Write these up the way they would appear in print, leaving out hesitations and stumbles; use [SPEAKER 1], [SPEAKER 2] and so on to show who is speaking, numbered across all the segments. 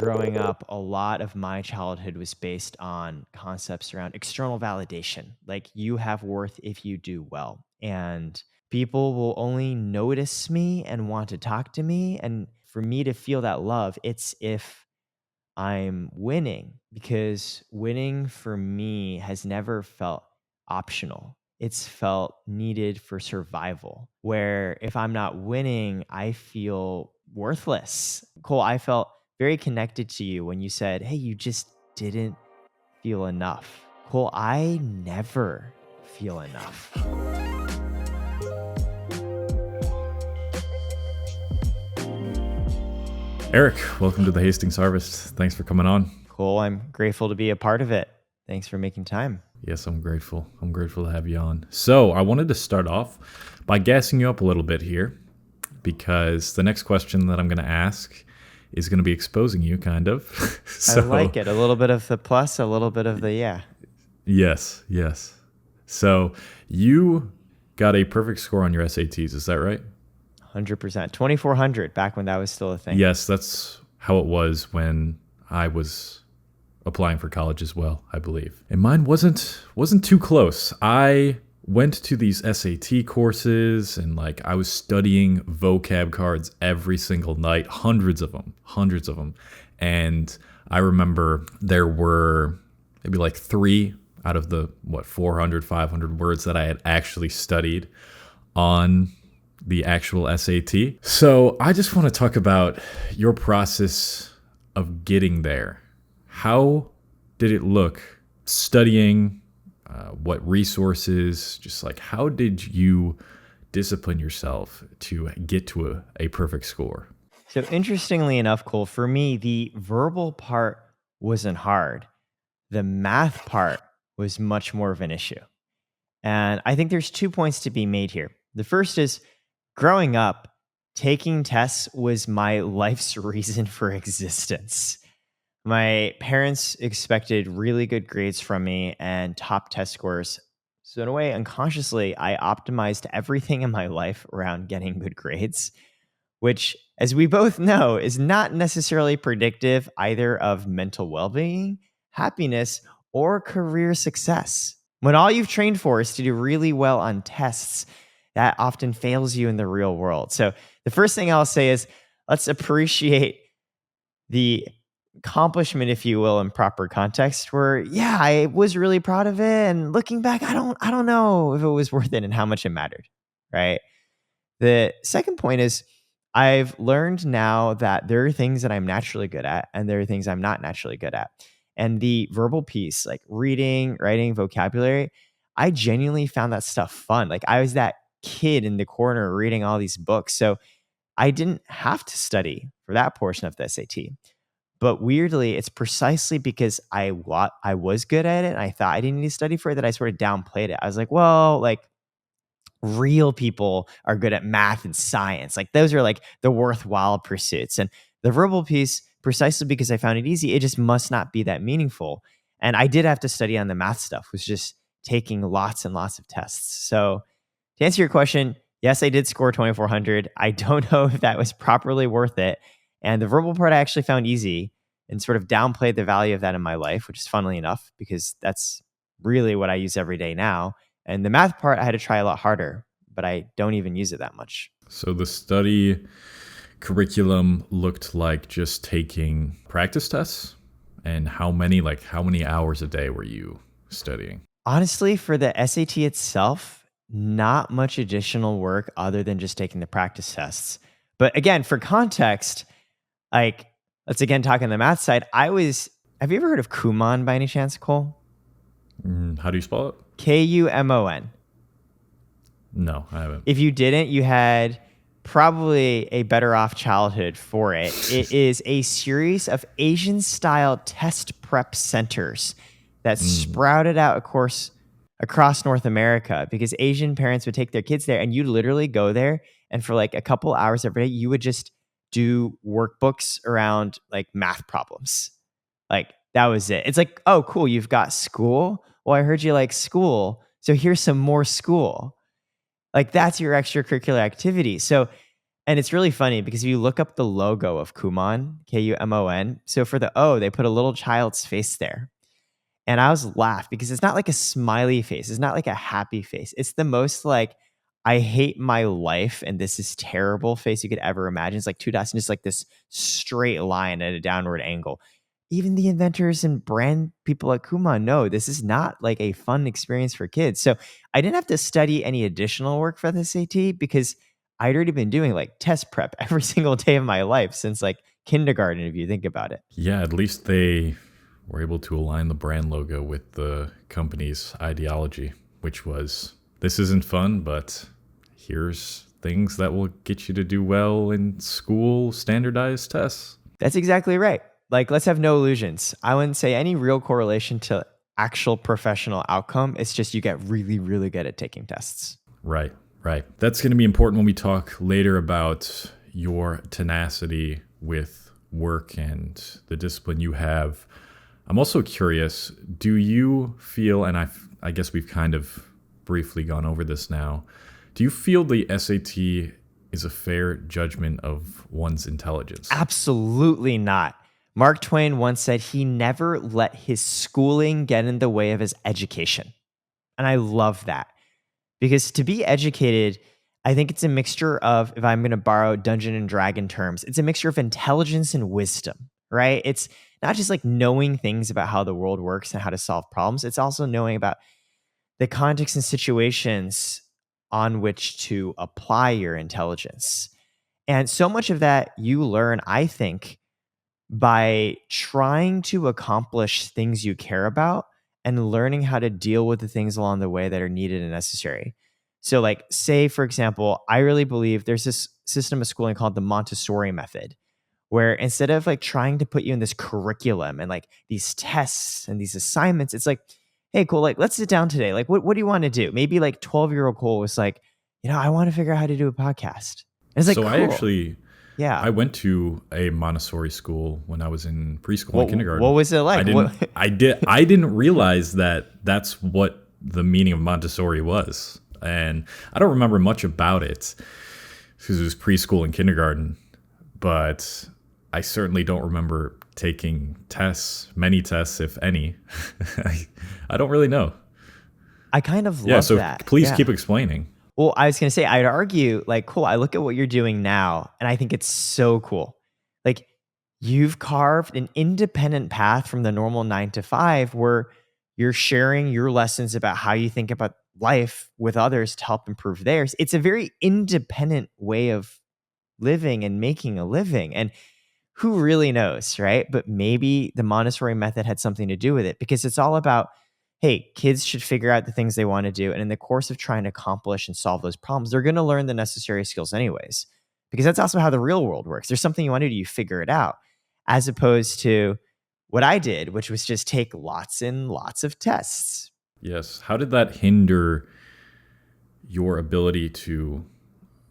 [SPEAKER 1] growing up, a lot of my childhood was based on concepts around external validation. Like, you have worth if you do well. And people will only notice me and want to talk to me. And for me to feel that love, it's if I'm winning, because winning for me has never felt optional. It's felt needed for survival. Where if I'm not winning, I feel worthless. Cole, I felt very connected to you when you said, hey, you just didn't feel enough. Cole, I never feel enough.
[SPEAKER 2] Eric, welcome to the Hastings Harvest. Thanks for coming on.
[SPEAKER 1] Cole, I'm grateful to be a part of it. Thanks for making time.
[SPEAKER 2] Yes, I'm grateful. I'm grateful to have you on. So I wanted to start off by gassing you up a little bit here, because the next question that I'm going to ask is going to be exposing you, kind of.
[SPEAKER 1] I like it. A little bit of the plus, a little bit of the yeah.
[SPEAKER 2] Yes. So you got a perfect score on your SATs, is that right?
[SPEAKER 1] 100%. 2,400 back when that was still a thing.
[SPEAKER 2] Yes, that's how it was when I was applying for college as well, I believe. And mine wasn't too close. I went to these SAT courses and I was studying vocab cards every single night, hundreds of them. And I remember there were maybe 3 out of the 400, 500 words that I had actually studied on the actual SAT. So I just want to talk about your process of getting there. How did it look studying? What resources? Just how did you discipline yourself to get to a perfect score?
[SPEAKER 1] So interestingly enough, Cole, for me, the verbal part wasn't hard. The math part was much more of an issue. And I think there's 2 points to be made here. The first is, growing up, taking tests was my life's reason for existence. My parents expected really good grades from me and top test scores. So in a way, unconsciously, I optimized everything in my life around getting good grades, which, as we both know, is not necessarily predictive either of mental well-being, happiness, or career success. When all you've trained for is to do really well on tests, that often fails you in the real world. So the first thing I'll say is, let's appreciate the accomplishment, if you will, in proper context, where, yeah, I was really proud of it. And looking back, I don't know if it was worth it and how much it mattered, right? The second point is, I've learned now that there are things that I'm naturally good at and there are things I'm not naturally good at. And the verbal piece, like reading, writing, vocabulary, I genuinely found that stuff fun. I was that kid in the corner reading all these books. So I didn't have to study for that portion of the SAT. But weirdly, it's precisely because I was good at it and I thought I didn't need to study for it that I sort of downplayed it. I was like, well, real people are good at math and science. Those are the worthwhile pursuits. And the verbal piece, precisely because I found it easy, it just must not be that meaningful. And I did have to study on the math stuff, was just taking lots and lots of tests. So to answer your question, yes, I did score 2,400. I don't know if that was properly worth it. And the verbal part I actually found easy and sort of downplayed the value of that in my life, which is funnily enough, because that's really what I use every day now. And the math part, I had to try a lot harder, but I don't even use it that much.
[SPEAKER 2] So the study curriculum looked like just taking practice tests? And how many hours a day were you studying?
[SPEAKER 1] Honestly, for the SAT itself, not much additional work other than just taking the practice tests. But again, for context, let's again talk on the math side. Have you ever heard of Kumon by any chance, Cole?
[SPEAKER 2] How do you spell it?
[SPEAKER 1] Kumon.
[SPEAKER 2] No, I haven't.
[SPEAKER 1] If you didn't, you had probably a better off childhood for it. It is a series of Asian-style test prep centers that sprouted out, of course, across North America, because Asian parents would take their kids there, and you'd literally go there, and for a couple hours every day, you would just do workbooks around math problems. That was it. It's oh, cool, you've got school. Well, I heard you like school, so here's some more school. That's your extracurricular activity. So And it's really funny because if you look up the logo of Kumon, Kumon, so for the O, they put a little child's face there. And I was laughed because it's not like a smiley face. It's not like a happy face. It's the most like, I hate my life and this is terrible face you could ever imagine. It's like two dots and just like this straight line at a downward angle. Even the inventors and brand people at Kumon know this is not like a fun experience for kids. So I didn't have to study any additional work for this AT because I'd already been doing like test prep every single day of my life since like kindergarten, if you think about it.
[SPEAKER 2] Yeah, at least they were able to align the brand logo with the company's ideology, which was this isn't fun, but here's things that will get you to do well in school standardized tests.
[SPEAKER 1] That's exactly right. Like, let's have no illusions. I wouldn't say any real correlation to actual professional outcome. It's just you get really, really good at taking tests.
[SPEAKER 2] Right, right. That's going to be important when we talk later about your tenacity with work and the discipline you have. I'm also curious, do you feel, and I guess we've kind of briefly gone over this now, do you feel the SAT is a fair judgment of one's intelligence?
[SPEAKER 1] Absolutely not. Mark Twain once said he never let his schooling get in the way of his education. And I love that because to be educated, I think it's a mixture of, if I'm going to borrow Dungeon and Dragon terms, it's a mixture of intelligence and wisdom, right? It's not just like knowing things about how the world works and how to solve problems. It's also knowing about the context and situations on which to apply your intelligence. And so much of that you learn, I think, by trying to accomplish things you care about and learning how to deal with the things along the way that are needed and necessary. So, like, say, for example, I really believe there's this system of schooling called the Montessori method, where instead of like trying to put you in this curriculum and like these tests and these assignments, it's like, hey, cool, like, let's sit down today. Like, what do you want to do? Maybe like 12-year-old Cole was like, I want to figure out how to do a podcast. And it's like,
[SPEAKER 2] So
[SPEAKER 1] cool.
[SPEAKER 2] I
[SPEAKER 1] Yeah.
[SPEAKER 2] went to a Montessori school when I was in preschool and
[SPEAKER 1] What
[SPEAKER 2] kindergarten.
[SPEAKER 1] was it like?
[SPEAKER 2] I didn't realize that that's what the meaning of Montessori was. And I don't remember much about it because it was preschool and kindergarten, but I certainly don't remember taking tests, many tests, if any. I don't really know.
[SPEAKER 1] I kind of
[SPEAKER 2] Yeah,
[SPEAKER 1] love
[SPEAKER 2] so
[SPEAKER 1] that.
[SPEAKER 2] please
[SPEAKER 1] Yeah.
[SPEAKER 2] keep explaining.
[SPEAKER 1] Well, I was going to say, I'd argue, like, cool, I look at what you're doing now, and I think it's so cool. Like, you've carved an independent path from the normal 9 to 5 where you're sharing your lessons about how you think about life with others to help improve theirs. It's a very independent way of living and making a living. And who really knows, right? But maybe the Montessori method had something to do with it because it's all about, hey, kids should figure out the things they want to do. And in the course of trying to accomplish and solve those problems, they're going to learn the necessary skills anyways. Because that's also how the real world works. There's something you want to do, you figure it out, as opposed to what I did, which was just take lots and lots of tests.
[SPEAKER 2] Yes. How did that hinder your ability to,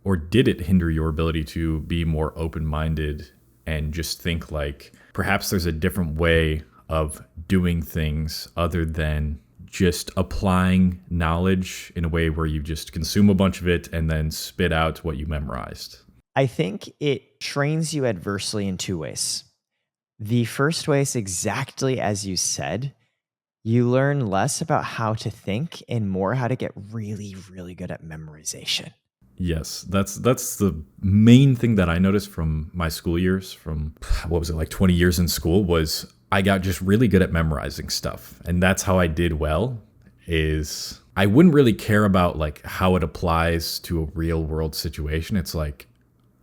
[SPEAKER 2] or did it hinder your ability to be more open minded and just think like perhaps there's a different way of doing things other than just applying knowledge in a way where you just consume a bunch of it and then spit out what you memorized?
[SPEAKER 1] I think it trains you adversely in 2 ways. The first way is exactly as you said. You learn less about how to think and more how to get really, really good at memorization.
[SPEAKER 2] Yes, that's the main thing that I noticed from my school years, from what was it, like 20 years in school, was I got just really good at memorizing stuff. And that's how I did well, is I wouldn't really care about like how it applies to a real world situation. It's like,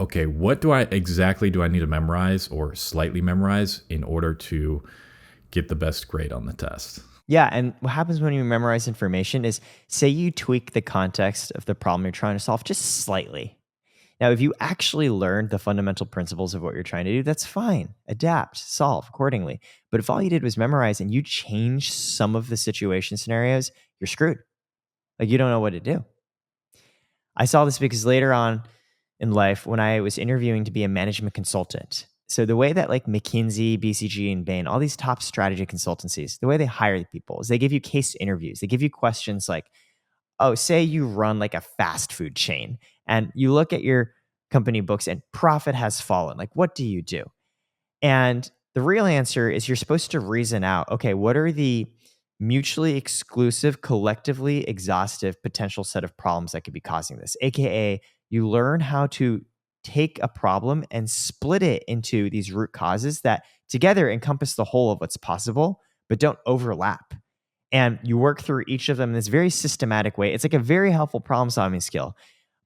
[SPEAKER 2] okay, what do I need to memorize or slightly memorize in order to get the best grade on the test?
[SPEAKER 1] Yeah, and what happens when you memorize information is, say you tweak the context of the problem you're trying to solve just slightly. Now, if you actually learned the fundamental principles of what you're trying to do, that's fine. Adapt, solve accordingly. But if all you did was memorize and you change some of the situation scenarios, you're screwed. Like, you don't know what to do. I saw this because later on in life, when I was interviewing to be a management consultant, so the way that like McKinsey, BCG, and Bain, all these top strategy consultancies, the way they hire people is they give you case interviews. They give you questions like, oh, say you run like a fast food chain and you look at your company books and profit has fallen. Like, what do you do? And the real answer is you're supposed to reason out, okay, what are the mutually exclusive, collectively exhaustive potential set of problems that could be causing this? AKA, you learn how to take a problem and split it into these root causes that together encompass the whole of what's possible, but don't overlap. And you work through each of them in this very systematic way. It's like a very helpful problem solving skill.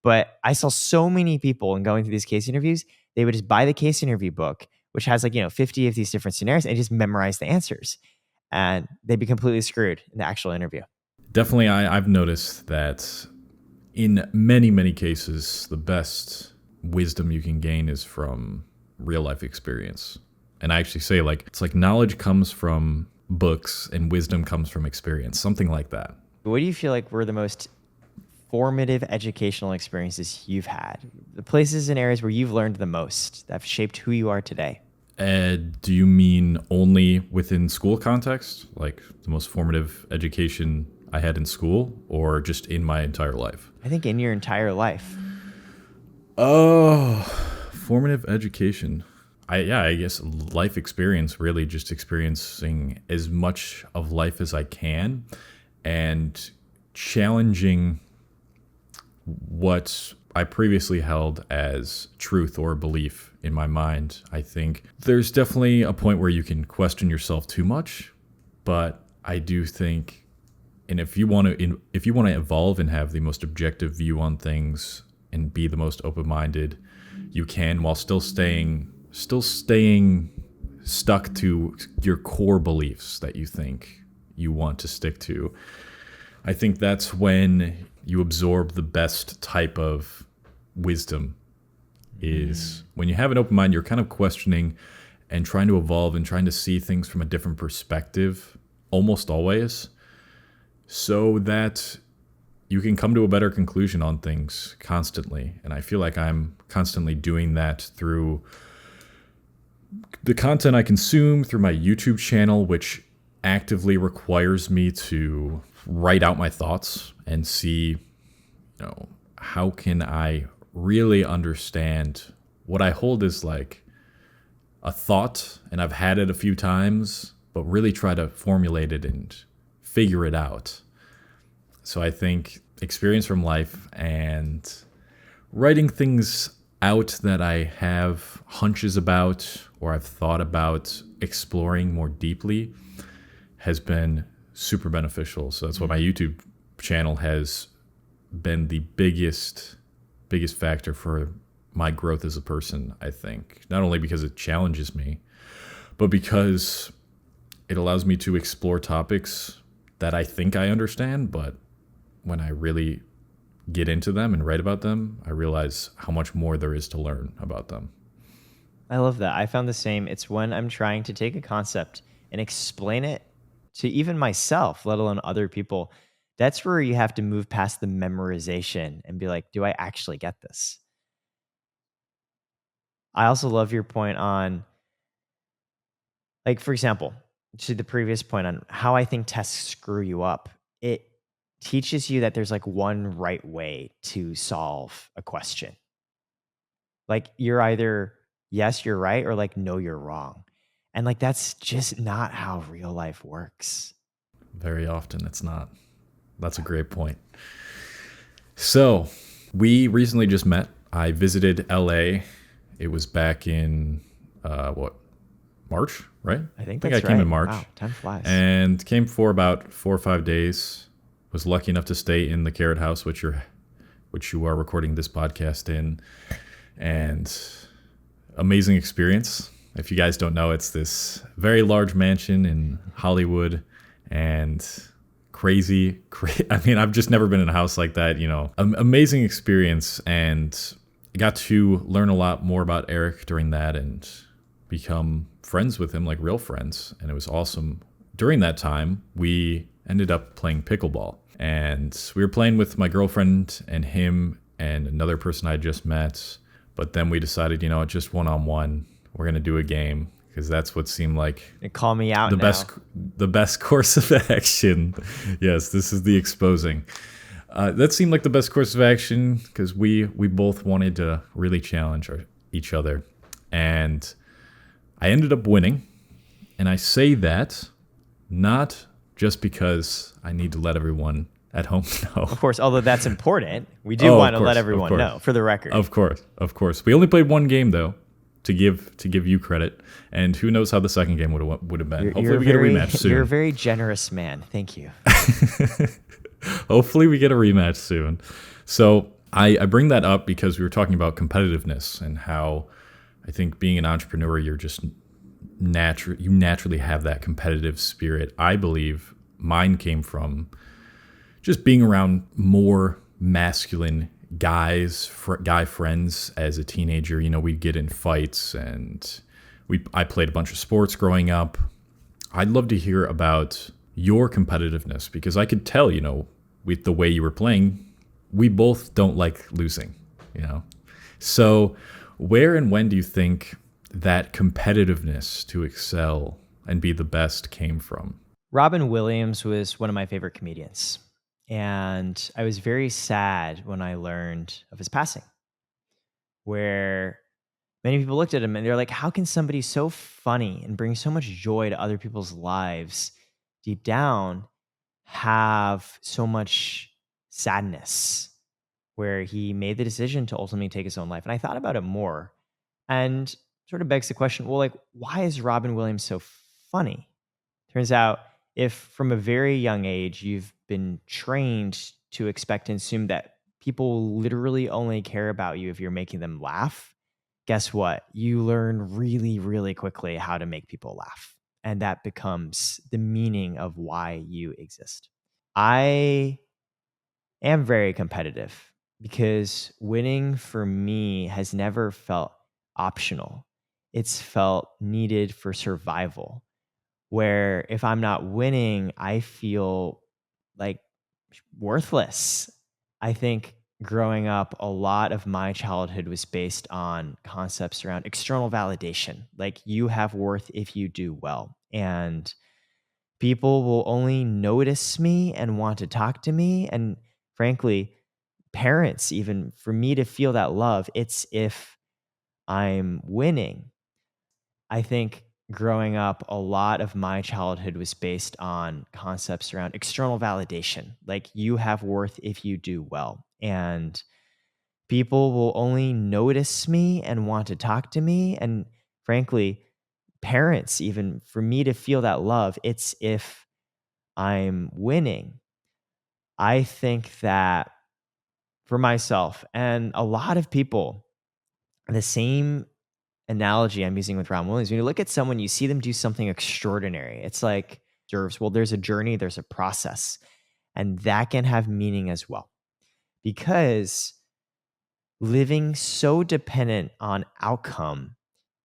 [SPEAKER 1] But I saw so many people in going through these case interviews, they would just buy the case interview book, which has 50 of these different scenarios, and just memorize the answers. And they'd be completely screwed in the actual interview.
[SPEAKER 2] Definitely, I've noticed that in many, many cases, the best wisdom you can gain is from real life experience. And I actually say, it's like knowledge comes from books and wisdom comes from experience, something like that.
[SPEAKER 1] What do you feel like were the most formative educational experiences you've had? The places and areas where you've learned the most that have shaped who you are today?
[SPEAKER 2] Do you mean only within school context, like the most formative education I had in school, or just in my entire life?
[SPEAKER 1] I think in your entire life.
[SPEAKER 2] Oh, formative education. I guess life experience, really just experiencing as much of life as I can and challenging what I previously held as truth or belief in my mind. I think there's definitely a point where you can question yourself too much, but I do think, and if you want to evolve and have the most objective view on things and be the most open-minded you can, while still staying stuck to your core beliefs that you think you want to stick to. I think that's when you absorb the best type of wisdom, is when you have an open mind, you're kind of questioning and trying to evolve and trying to see things from a different perspective, almost always, so that you can come to a better conclusion on things constantly. And I feel like I'm constantly doing that through the content I consume, through my YouTube channel, which actively requires me to write out my thoughts and see, how can I really understand what I hold as like a thought, and I've had it a few times, but really try to formulate it and figure it out. So I think experience from life and writing things out that I have hunches about or I've thought about exploring more deeply has been super beneficial. So that's why my YouTube channel has been the biggest factor for my growth as a person, I think. Not only because it challenges me, but because it allows me to explore topics that I think I understand, but when I really get into them and write about them, I realize how much more there is to learn about them.
[SPEAKER 1] I love that. I found the same. It's when I'm trying to take a concept and explain it to even myself, let alone other people. That's where you have to move past the memorization and be like, do I actually get this? I also love your point on, like, for example, to the previous point on how I think tests screw you up. It teaches you that there's like one right way to solve a question. Like, you're either yes, you're right, or like no, you're wrong. And like that's just not how real life works.
[SPEAKER 2] Very often it's not. That's a great point. So we recently just met. I visited LA. It was back in March, right?
[SPEAKER 1] I think
[SPEAKER 2] I
[SPEAKER 1] that's
[SPEAKER 2] came
[SPEAKER 1] right.
[SPEAKER 2] in March.
[SPEAKER 1] Wow, time flies.
[SPEAKER 2] And came for about 4 or 5 days. Was lucky enough to stay in the Carrot House, which you are recording this podcast in, and amazing experience. If you guys don't know, it's this very large mansion in Hollywood, and crazy. I mean, I've just never been in a house like that. Amazing experience, and I got to learn a lot more about Eric during that and become friends with him, like real friends, and it was awesome. During that time, we ended up playing pickleball. And we were playing with my girlfriend and him and another person I just met. But then we decided, just one-on-one, we're going to do a game, because that's what seemed like
[SPEAKER 1] Call me out
[SPEAKER 2] the
[SPEAKER 1] now.
[SPEAKER 2] best course of action. Yes, this is the exposing. That seemed like the best course of action because we both wanted to really challenge each other. And I ended up winning. And I say that not just because I need to let everyone at home know.
[SPEAKER 1] Of course, although that's important, we do want to let everyone know, for the record.
[SPEAKER 2] Of course. We only played one game though, to give you credit, and who knows how the second game would have been. Hopefully, we get a rematch soon.
[SPEAKER 1] You're a very generous man. Thank you.
[SPEAKER 2] Hopefully, we get a rematch soon. So I bring that up because we were talking about competitiveness and how I think being an entrepreneur, you're just you naturally have that competitive spirit. I believe mine came from just being around more masculine guys, guy friends as a teenager. You know, we'd get in fights, and I played a bunch of sports growing up. I'd love to hear about your competitiveness because I could tell, you know, with the way you were playing, we both don't like losing, you know. So where and when do you think that competitiveness to excel and be the best came from?
[SPEAKER 1] Robin Williams was one of my favorite comedians. And I was very sad when I learned of his passing, where many people looked at him and they're like, how can somebody so funny and bring so much joy to other people's lives deep down have so much sadness, where he made the decision to ultimately take his own life? And I thought about it more and sort of begs the question, well, like, why is Robin Williams so funny? Turns out, if from a very young age you've been trained to expect and assume that people literally only care about you if you're making them laugh, guess what? You learn really, really quickly how to make people laugh. And that becomes the meaning of why you exist. I am very competitive because winning for me has never felt optional. It's felt needed for survival, where if I'm not winning, I feel like worthless. I think growing up, a lot of my childhood was based on concepts around external validation. Like, you have worth if you do well. And people will only notice me and want to talk to me. And frankly, parents, even for me to feel that love, it's if I'm winning. I think growing up, a lot of my childhood was based on concepts around external validation. Like, you have worth if you do well. And people will only notice me and want to talk to me. And frankly, parents, even for me to feel that love, it's if I'm winning. I think that for myself and a lot of people, the same analogy I'm using with Ron Williams, when you look at someone, you see them do something extraordinary. It's like, well, there's a journey, there's a process, and that can have meaning as well. Because living so dependent on outcome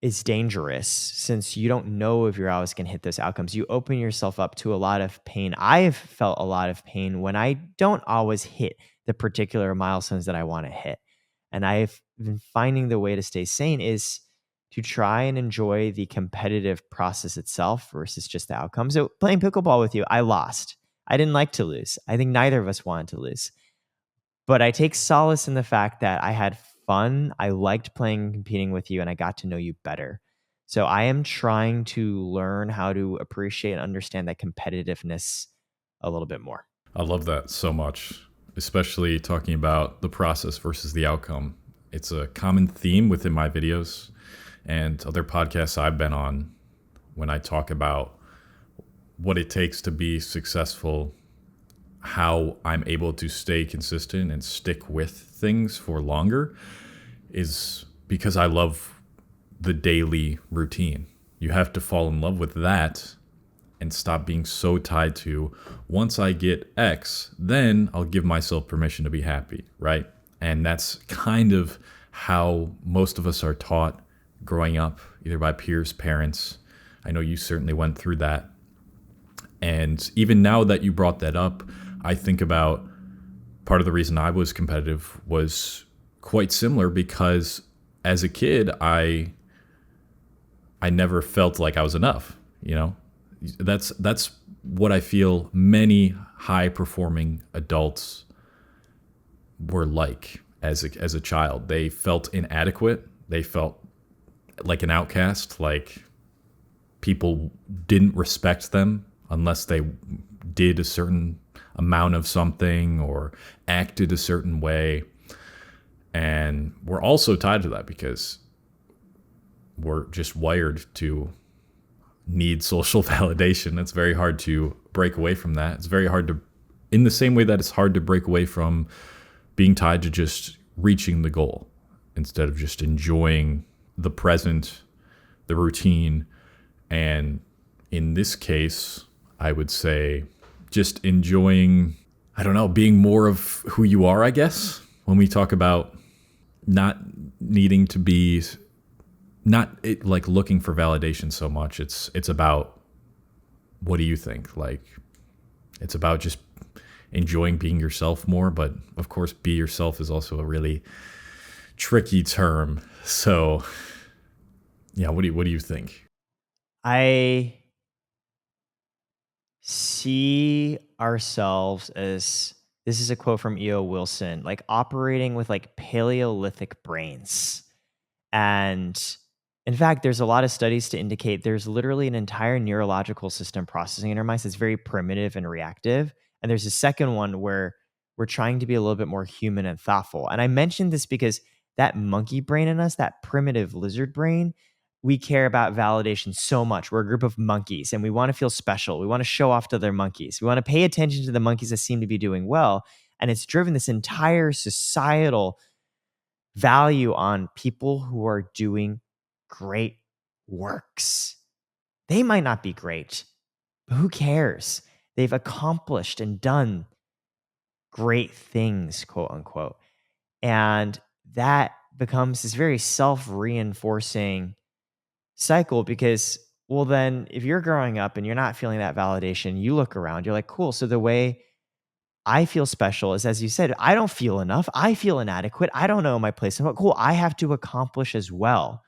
[SPEAKER 1] is dangerous, since you don't know if you're always going to hit those outcomes. You open yourself up to a lot of pain. I've felt a lot of pain when I don't always hit the particular milestones that I want to hit. And I've been finding the way to stay sane is to try and enjoy the competitive process itself versus just the outcome. So playing pickleball with you, I lost. I didn't like to lose. I think neither of us wanted to lose. But I take solace in the fact that I had fun. I liked playing and competing with you, and I got to know you better. So I am trying to learn how to appreciate and understand that competitiveness a little bit more.
[SPEAKER 2] I love that so much, especially talking about the process versus the outcome. It's a common theme within my videos and other podcasts I've been on when I talk about what it takes to be successful, how I'm able to stay consistent and stick with things for longer, is because I love the daily routine. You have to fall in love with that and stop being so tied to, once I get X, then I'll give myself permission to be happy, right? And that's kind of how most of us are taught growing up, either by peers, parents. I know you certainly went through that. And even now that you brought that up, I think about part of the reason I was competitive was quite similar, because as a kid, I never felt like I was enough, you know? That's what I feel many high performing adults were like as a child. They felt inadequate. They felt like an outcast, like people didn't respect them unless they did a certain amount of something or acted a certain way. And we're also tied to that because we're just wired to need social validation. It's very hard to break away from that. It's very hard to, in the same way that it's hard to break away from being tied to just reaching the goal instead of just enjoying the present, the routine. And in this case, I would say just enjoying, I don't know, being more of who you are, I guess. When we talk about not needing to be, not it, like looking for validation so much, it's about, what do you think? Like, it's about just enjoying being yourself more. But of course, be yourself is also a really tricky term. So yeah, what do you think?
[SPEAKER 1] I see ourselves as, this is a quote from E.O. Wilson, like operating with like Paleolithic brains. And in fact, there's a lot of studies to indicate there's literally an entire neurological system processing in our minds that's very primitive and reactive. And there's a second one where we're trying to be a little bit more human and thoughtful. And I mentioned this because that monkey brain in us, that primitive lizard brain, we care about validation so much. We're a group of monkeys and we want to feel special. We want to show off to other monkeys. We want to pay attention to the monkeys that seem to be doing well. And it's driven this entire societal value on people who are doing great works. They might not be great, but who cares? They've accomplished and done great things, quote unquote. And that becomes this very self reinforcing cycle because, well, then if you're growing up and you're not feeling that validation, you look around, you're like, cool. So the way I feel special is, as you said, I don't feel enough. I feel inadequate. I don't know my place. But cool. I have to accomplish as well.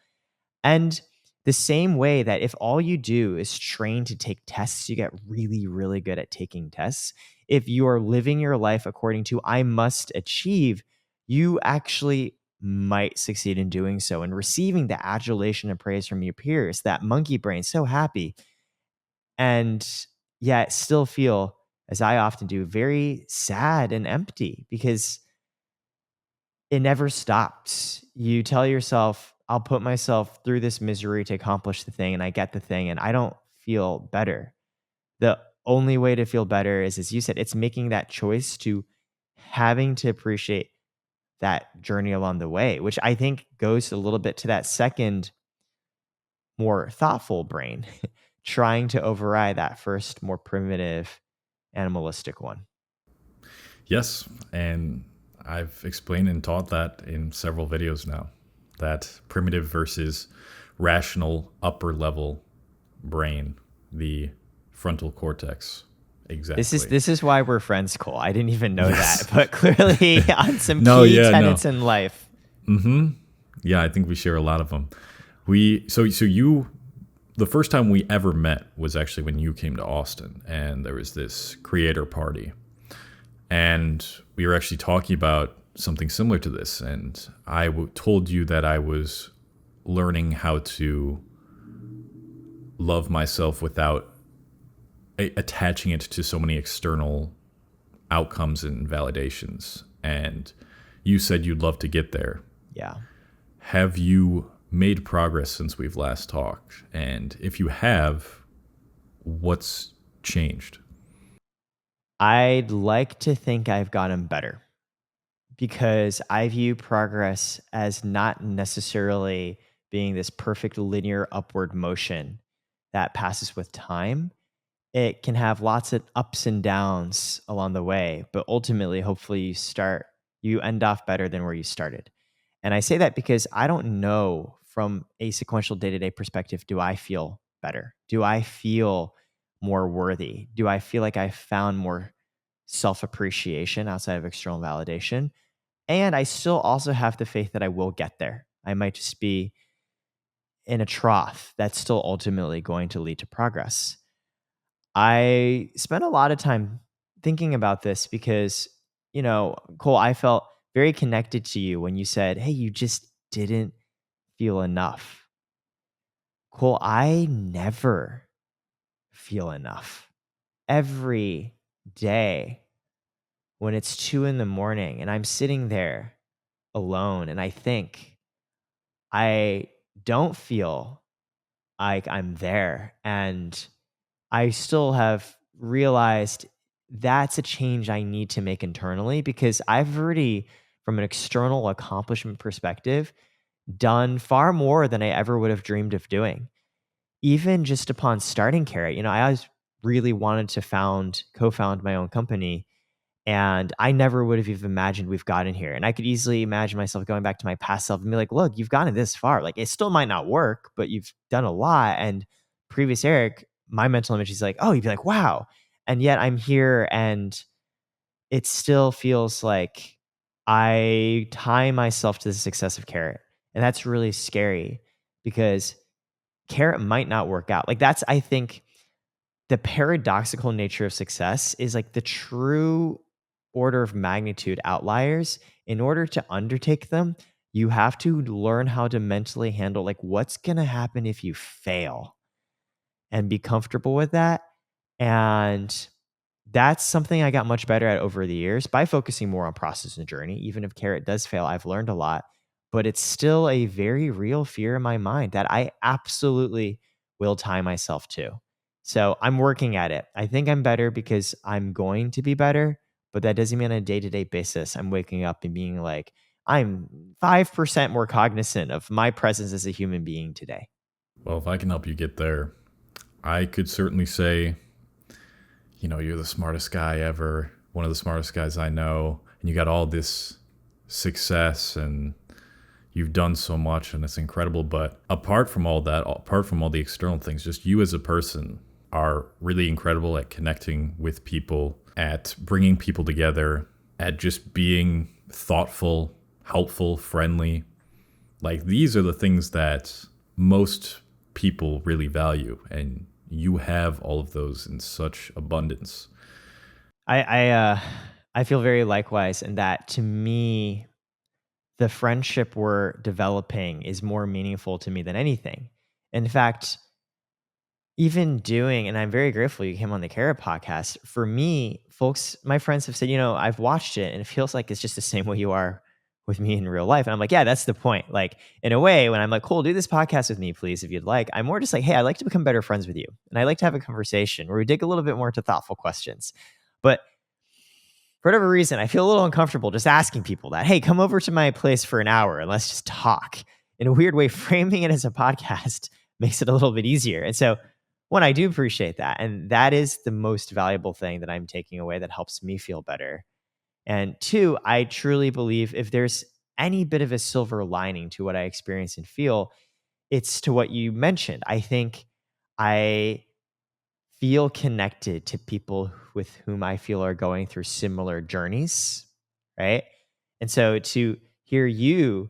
[SPEAKER 1] And the same way that if all you do is train to take tests, you get really, really good at taking tests. If you are living your life according to I must achieve, you actually might succeed in doing so and receiving the adulation and praise from your peers, that monkey brain, so happy. And yet still feel, as I often do, very sad and empty because it never stops. You tell yourself, I'll put myself through this misery to accomplish the thing, and I get the thing, and I don't feel better. The only way to feel better is, as you said, it's making that choice to having to appreciate that journey along the way, which I think goes a little bit to that second, more thoughtful brain, trying to override that first, more primitive, animalistic one.
[SPEAKER 2] Yes, and I've explained and taught that in several videos now. That primitive versus rational upper level brain, the frontal cortex. Exactly.
[SPEAKER 1] This is why we're friends, Cole. I didn't even know that, but clearly on some
[SPEAKER 2] No,
[SPEAKER 1] key
[SPEAKER 2] yeah, no.
[SPEAKER 1] tenets in life.
[SPEAKER 2] Mm-hmm. Yeah, I think we share a lot of them. So you, the first time we ever met was actually when you came to Austin, and there was this creator party, and we were actually talking about something similar to this, and I told you that I was learning how to love myself without attaching it to so many external outcomes and validations. And you said you'd love to get there.
[SPEAKER 1] Yeah.
[SPEAKER 2] Have you made progress since we've last talked? And if you have, what's changed?
[SPEAKER 1] I'd like to think I've gotten better because I view progress as not necessarily being this perfect linear upward motion that passes with time. It can have lots of ups and downs along the way, but ultimately, hopefully, you end off better than where you started. And I say that because I don't know from a sequential day to day perspective, do I feel better? Do I feel more worthy? Do I feel like I found more self appreciation outside of external validation? And I still also have the faith that I will get there. I might just be in a trough that's still ultimately going to lead to progress. I spent a lot of time thinking about this because, Cole, I felt very connected to you when you said, hey, you just didn't feel enough. Cole, I never feel enough. Every day when it's 2 a.m. and I'm sitting there alone and I think, I don't feel like I'm there. And I still have realized that's a change I need to make internally, because I've already, from an external accomplishment perspective, done far more than I ever would have dreamed of doing. Even just upon starting Carrot, I always really wanted to co-found my own company. And I never would have even imagined we've gotten here. And I could easily imagine myself going back to my past self and be like, look, you've gotten this far. Like, it still might not work, but you've done a lot. And previous Eric, my mental image is like, oh, you'd be like, wow. And yet I'm here, and it still feels like I tie myself to the success of Carrot. And that's really scary, because Carrot might not work out. Like, that's, I think, the paradoxical nature of success is like the true order of magnitude outliers. In order to undertake them, you have to learn how to mentally handle, like, what's going to happen if you fail, and be comfortable with that. And that's something I got much better at over the years by focusing more on process and journey. Even if Carrot does fail, I've learned a lot, but it's still a very real fear in my mind that I absolutely will tie myself to. So I'm working at it. I think I'm better because I'm going to be better, but that doesn't mean on a day-to-day basis I'm waking up and being like, I'm 5% more cognizant of my presence as a human being today.
[SPEAKER 2] Well, if I can help you get there, I could certainly say, you're the smartest guy ever, one of the smartest guys I know, and you got all this success and you've done so much and it's incredible. But apart from all that, apart from all the external things, just you as a person are really incredible at connecting with people, at bringing people together, at just being thoughtful, helpful, friendly. Like, these are the things that most people really value, and you have all of those in such abundance.
[SPEAKER 1] I feel very likewise, and that to me, the friendship we're developing is more meaningful to me than anything. In fact, even doing, and I'm very grateful you came on the Carrot podcast. For me, folks, my friends have said, I've watched it and it feels like it's just the same way you are with me in real life. And I'm like, yeah, that's the point. Like, in a way, when I'm like, cool, do this podcast with me, please, if you'd like, I'm more just like, hey, I'd like to become better friends with you. And I like to have a conversation where we dig a little bit more into thoughtful questions. But for whatever reason, I feel a little uncomfortable just asking people that, hey, come over to my place for an hour and let's just talk. In a weird way, framing it as a podcast makes it a little bit easier. And so, one, I do appreciate that. And that is the most valuable thing that I'm taking away that helps me feel better. And two, I truly believe if there's any bit of a silver lining to what I experience and feel, it's to what you mentioned. I think I feel connected to people with whom I feel are going through similar journeys, right? And so to hear you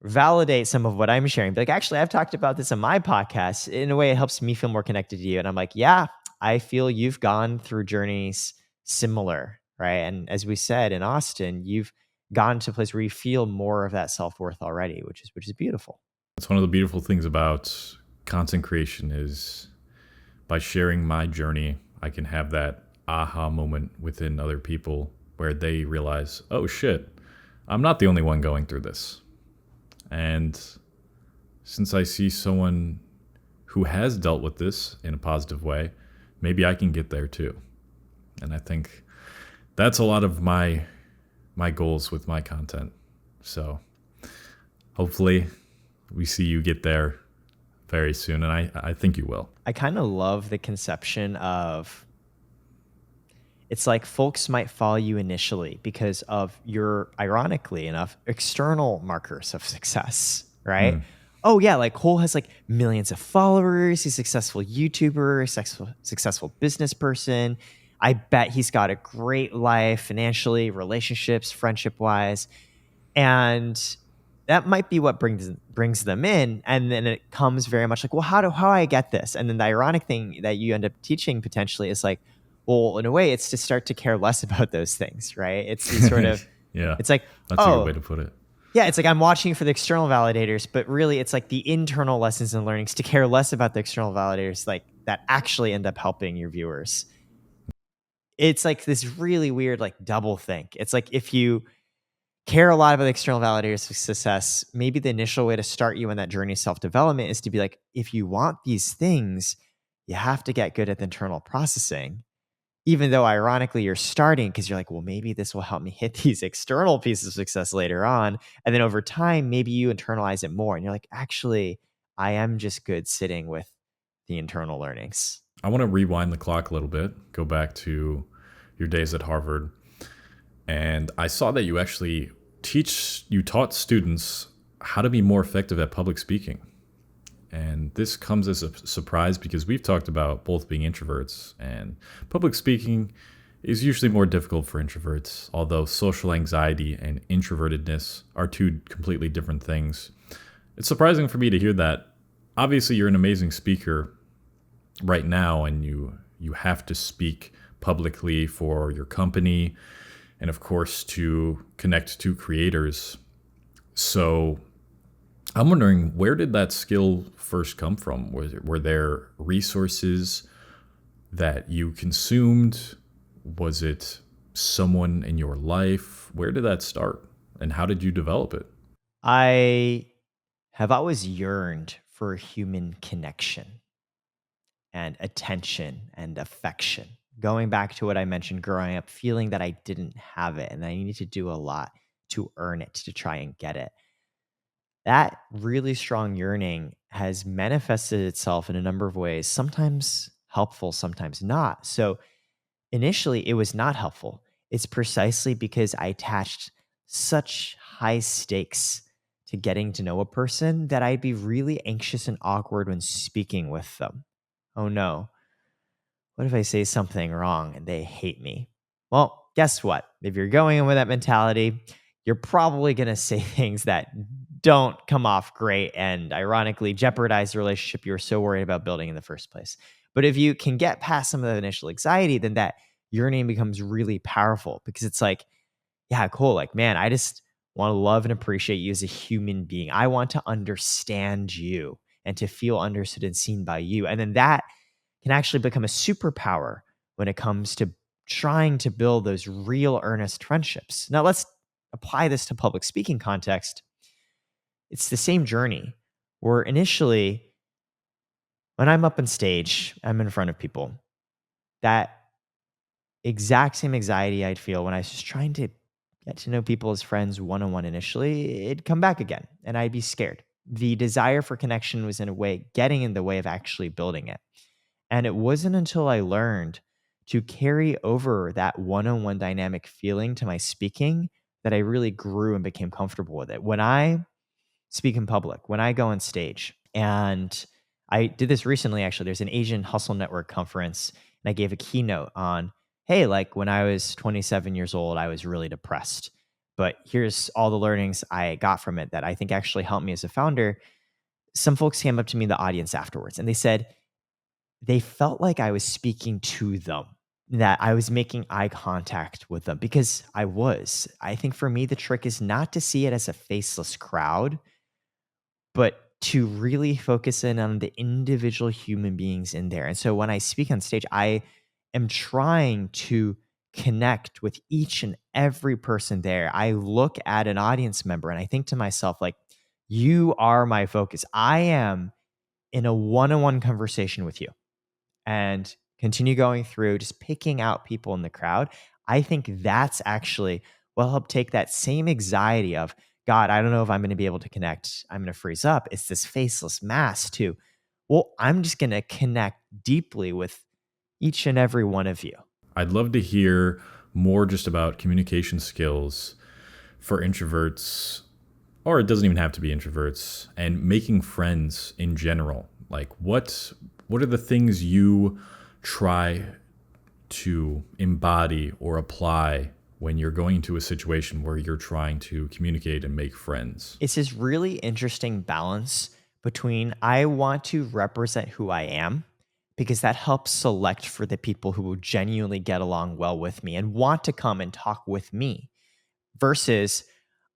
[SPEAKER 1] validate some of what I'm sharing, be like, actually, I've talked about this on my podcast. In a way, it helps me feel more connected to you. And I'm like, yeah, I feel you've gone through journeys similar, right? And as we said in Austin, you've gone to a place where you feel more of that self-worth already, which is beautiful.
[SPEAKER 2] That's one of the beautiful things about content creation is by sharing my journey, I can have that aha moment within other people where they realize, oh shit, I'm not the only one going through this. And since I see someone who has dealt with this in a positive way, maybe I can get there too. And I think that's a lot of my goals with my content. So hopefully we see you get there very soon, and I think you will.
[SPEAKER 1] I kind of love the conception of, it's like folks might follow you initially because of your, ironically enough, external markers of success, right? Oh yeah, like Cole has like millions of followers, he's a successful YouTuber, successful business person. I bet he's got a great life financially, relationships, friendship wise. And that might be what brings them in. And then it comes very much like, well, how do I get this? And then the ironic thing that you end up teaching potentially is like, well, in a way, it's to start to care less about those things, right? It's sort of
[SPEAKER 2] Yeah,
[SPEAKER 1] It's like,
[SPEAKER 2] that's a good way
[SPEAKER 1] oh,
[SPEAKER 2] to put it.
[SPEAKER 1] yeah, it's like I'm watching for the external validators, but really it's like the internal lessons and learnings to care less about the external validators, like that actually end up helping your viewers. It's like this really weird, like double think. It's like if you care a lot about the external validators of success, maybe the initial way to start you on that journey of self-development is to be like, if you want these things, you have to get good at the internal processing. Even though ironically you're starting because you're like, well, maybe this will help me hit these external pieces of success later on. And then over time, maybe you internalize it more and you're like, actually, I am just good sitting with the internal learnings.
[SPEAKER 2] I want to rewind the clock a little bit, go back to your days at Harvard. And I saw that you taught students how to be more effective at public speaking. And this comes as a surprise because we've talked about both being introverts, and public speaking is usually more difficult for introverts, although social anxiety and introvertedness are two completely different things. It's surprising for me to hear that. Obviously, you're an amazing speaker right now, and you have to speak publicly for your company and of course to connect to creators. So I'm wondering, where did that skill first come from? Were there resources that you consumed? Was it someone in your life? Where did that start? And how did you develop it?
[SPEAKER 1] I have always yearned for human connection and attention and affection. Going back to what I mentioned growing up, feeling that I didn't have it and I needed to do a lot to earn it, to try and get it. That really strong yearning has manifested itself in a number of ways, sometimes helpful, sometimes not. So initially, it was not helpful. It's precisely because I attached such high stakes to getting to know a person that I'd be really anxious and awkward when speaking with them. Oh no, what if I say something wrong and they hate me? Well, guess what? If you're going in with that mentality, you're probably going to say things that don't come off great and ironically jeopardize the relationship you were so worried about building in the first place. But if you can get past some of the initial anxiety, then that yearning becomes really powerful because it's like, yeah, cool. Like, man, I just want to love and appreciate you as a human being. I want to understand you and to feel understood and seen by you. And then that can actually become a superpower when it comes to trying to build those real earnest friendships. Now, let's apply this to public speaking context. It's the same journey where initially, when I'm up on stage, I'm in front of people. That exact same anxiety I'd feel when I was just trying to get to know people as friends one on one initially, it'd come back again and I'd be scared. The desire for connection was, in a way, getting in the way of actually building it. And it wasn't until I learned to carry over that one on one dynamic feeling to my speaking that I really grew and became comfortable with it. When I speak in public, when I go on stage, and I did this recently actually, there's an Asian Hustle Network conference, and I gave a keynote on, hey, like when I was 27 years old, I was really depressed. But here's all the learnings I got from it that I think actually helped me as a founder. Some folks came up to me in the audience afterwards and they said, they felt like I was speaking to them, that I was making eye contact with them because I was. I think for me, the trick is not to see it as a faceless crowd, but to really focus in on the individual human beings in there. And so when I speak on stage, I am trying to connect with each and every person there. I look at an audience member and I think to myself, like, you are my focus. I am in a one on one conversation with you and continue going through just picking out people in the crowd. I think that's actually will help take that same anxiety of, God, I don't know if I'm going to be able to connect. I'm going to freeze up. It's this faceless mass too. Well, I'm just going to connect deeply with each and every one of you.
[SPEAKER 2] I'd love to hear more just about communication skills for introverts, or it doesn't even have to be introverts, and making friends in general. Like what are the things you try to embody or apply when you're going into a situation where you're trying to communicate and make friends?
[SPEAKER 1] It's this really interesting balance between I want to represent who I am because that helps select for the people who will genuinely get along well with me and want to come and talk with me versus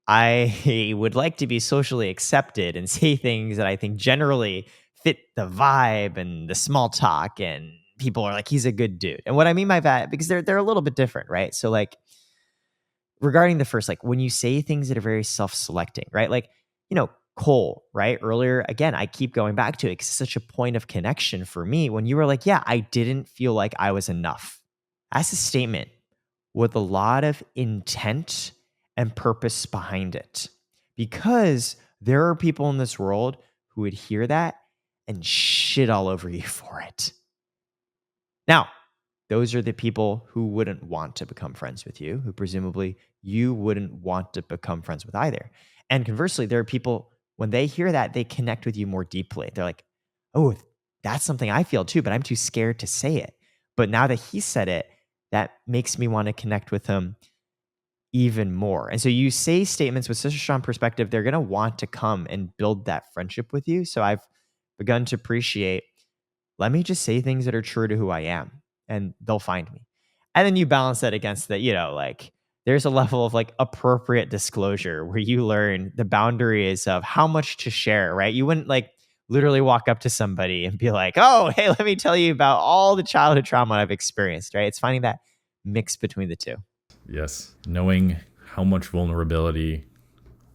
[SPEAKER 1] I would like to be socially accepted and say things that I think generally fit the vibe and the small talk, and people are like, he's a good dude. And what I mean by that, because they're a little bit different, right? So like regarding the first, like when you say things that are very self-selecting, right? Like, Cole, right? Earlier, again, I keep going back to it because it's such a point of connection for me when you were like, yeah, I didn't feel like I was enough. That's a statement with a lot of intent and purpose behind it. Because there are people in this world who would hear that and shit all over you for it. Now, those are the people who wouldn't want to become friends with you, who presumably you wouldn't want to become friends with either. And conversely, there are people, when they hear that, they connect with you more deeply. They're like, oh, that's something I feel too, but I'm too scared to say it. But now that he said it, that makes me want to connect with him even more. And so you say statements with such a strong perspective, they're going to want to come and build that friendship with you. So I've begun to appreciate, let me just say things that are true to who I am, and they'll find me. And then you balance that against that, like there's a level of like appropriate disclosure where you learn the boundaries of how much to share, right? You wouldn't like literally walk up to somebody and be like, oh, hey, let me tell you about all the childhood trauma I've experienced, right? It's finding that mix between the two.
[SPEAKER 2] Yes. Knowing how much vulnerability,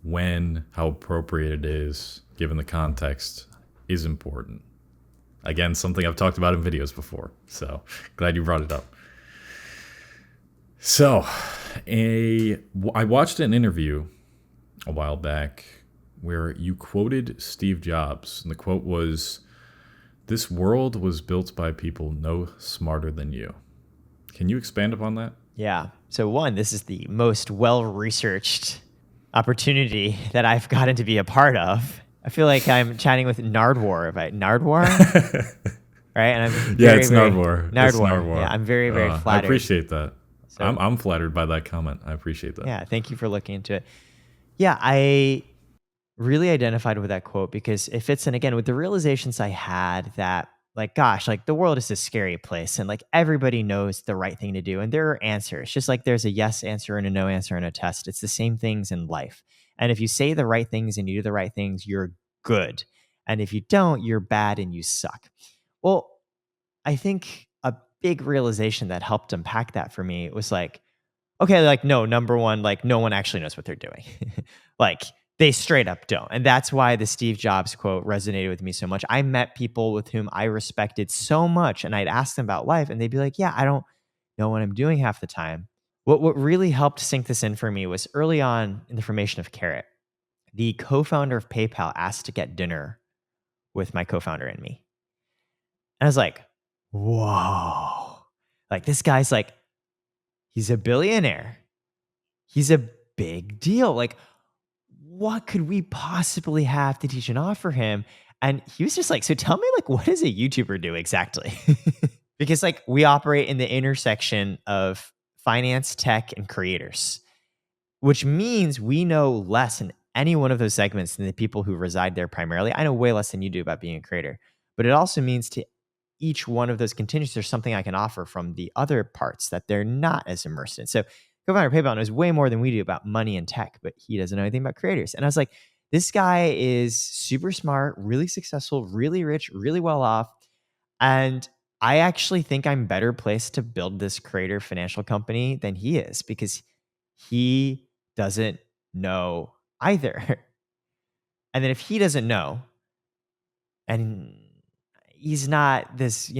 [SPEAKER 2] when, how appropriate it is, given the context, is important. Again, something I've talked about in videos before. So glad you brought it up. So I watched an interview a while back where you quoted Steve Jobs. And the quote was, "This world was built by people no smarter than you." Can you expand upon that?
[SPEAKER 1] Yeah. So one, this is the most well-researched opportunity that I've gotten to be a part of. I feel like I'm chatting with Nardwar. Nardwar? Right? And I'm very,
[SPEAKER 2] it's
[SPEAKER 1] very,
[SPEAKER 2] Nardwar.
[SPEAKER 1] Nardwar.
[SPEAKER 2] It's Nardwar.
[SPEAKER 1] Yeah, I'm very, very flattered.
[SPEAKER 2] I appreciate that.
[SPEAKER 1] So,
[SPEAKER 2] I'm flattered by that comment. I appreciate that.
[SPEAKER 1] Yeah, thank you for looking into it. Yeah, I really identified with that quote because it fits in again with the realizations I had that, like, gosh, like the world is a scary place and like everybody knows the right thing to do. And there are answers, just like there's a yes answer and a no answer in a test. It's the same things in life. And if you say the right things and you do the right things, you're good. And if you don't, you're bad and you suck. Well, I think a big realization that helped unpack that for me was like, okay, like, no, number one, like, no one actually knows what they're doing. Like, they straight up don't. And that's why the Steve Jobs quote resonated with me so much. I met people with whom I respected so much, and I'd ask them about life, and they'd be like, yeah, I don't know what I'm doing half the time. What really helped sink this in for me was early on in the formation of Carrot. The co-founder of PayPal asked to get dinner with my co-founder and me. And I was like, whoa. Like, this guy's like, he's a billionaire. He's a big deal. Like, what could we possibly have to teach and offer him? And he was just like, so tell me, like, what does a YouTuber do exactly? Because like we operate in the intersection of finance, tech, and creators, which means we know less in any one of those segments than the people who reside there primarily. I know way less than you do about being a creator, but it also means to each one of those contingents, there's something I can offer from the other parts that they're not as immersed in. So co-founder PayPal knows way more than we do about money and tech, but he doesn't know anything about creators. And I was like, this guy is super smart, really successful, really rich, really well off. And I actually think I'm better placed to build this creator financial company than he is because he doesn't know either. And then if he doesn't know, and he's not this,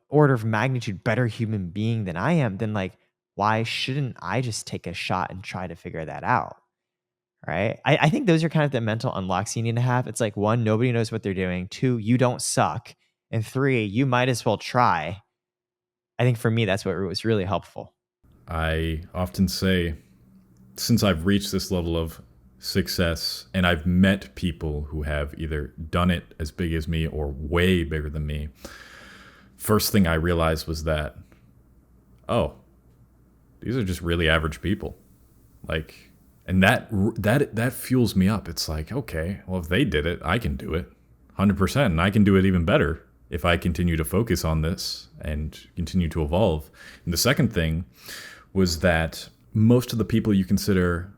[SPEAKER 1] order of magnitude better human being than I am, then like, why shouldn't I just take a shot and try to figure that out? Right. I think those are kind of the mental unlocks you need to have. It's like, one, nobody knows what they're doing. Two, you don't suck. And three, you might as well try. I think for me, that's what was really helpful.
[SPEAKER 2] I often say, since I've reached this level of success and I've met people who have either done it as big as me or way bigger than me, first thing I realized was that, oh, these are just really average people. Like, and that fuels me up. It's like, okay, well, if they did it, I can do it 100%. And I can do it even better if I continue to focus on this and continue to evolve. And the second thing was that most of the people you consider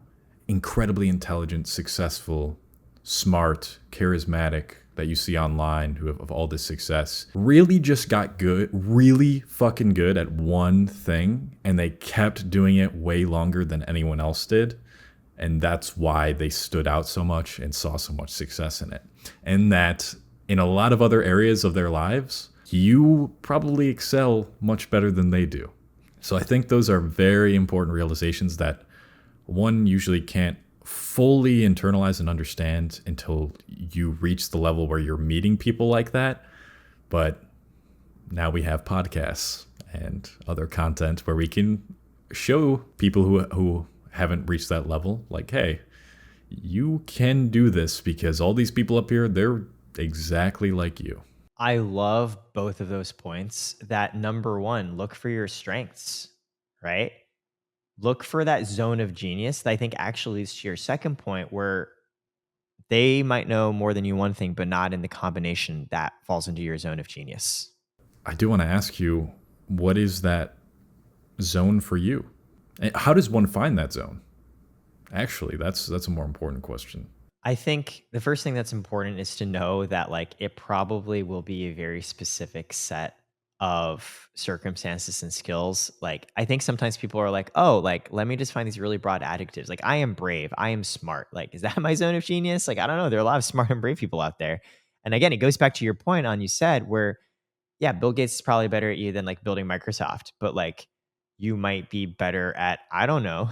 [SPEAKER 2] incredibly intelligent, successful, smart, charismatic that you see online who have all this success really just got good, really fucking good at one thing, and they kept doing it way longer than anyone else did. And that's why they stood out so much and saw so much success in it. And that in a lot of other areas of their lives, you probably excel much better than they do. So I think those are very important realizations that one usually can't fully internalize and understand until you reach the level where you're meeting people like that. But now we have podcasts and other content where we can show people who haven't reached that level, like, hey, you can do this because all these people up here, they're exactly like you.
[SPEAKER 1] I love both of those points. That number one, look for your strengths, right? Look for that zone of genius that I think actually leads to your second point, where they might know more than you one thing, but not in the combination that falls into your zone of genius.
[SPEAKER 2] I do want to ask you, what is that zone for you? And how does one find that zone? Actually, that's a more important question.
[SPEAKER 1] I think the first thing that's important is to know that like it probably will be a very specific set of circumstances and skills. Like I think sometimes people are like, "Oh, like let me just find these really broad adjectives. Like I am brave, I am smart." Like is that my zone of genius? Like I don't know, there are a lot of smart and brave people out there. And again, it goes back to your point on you said where yeah, Bill Gates is probably better at you than like building Microsoft, but like you might be better at I don't know.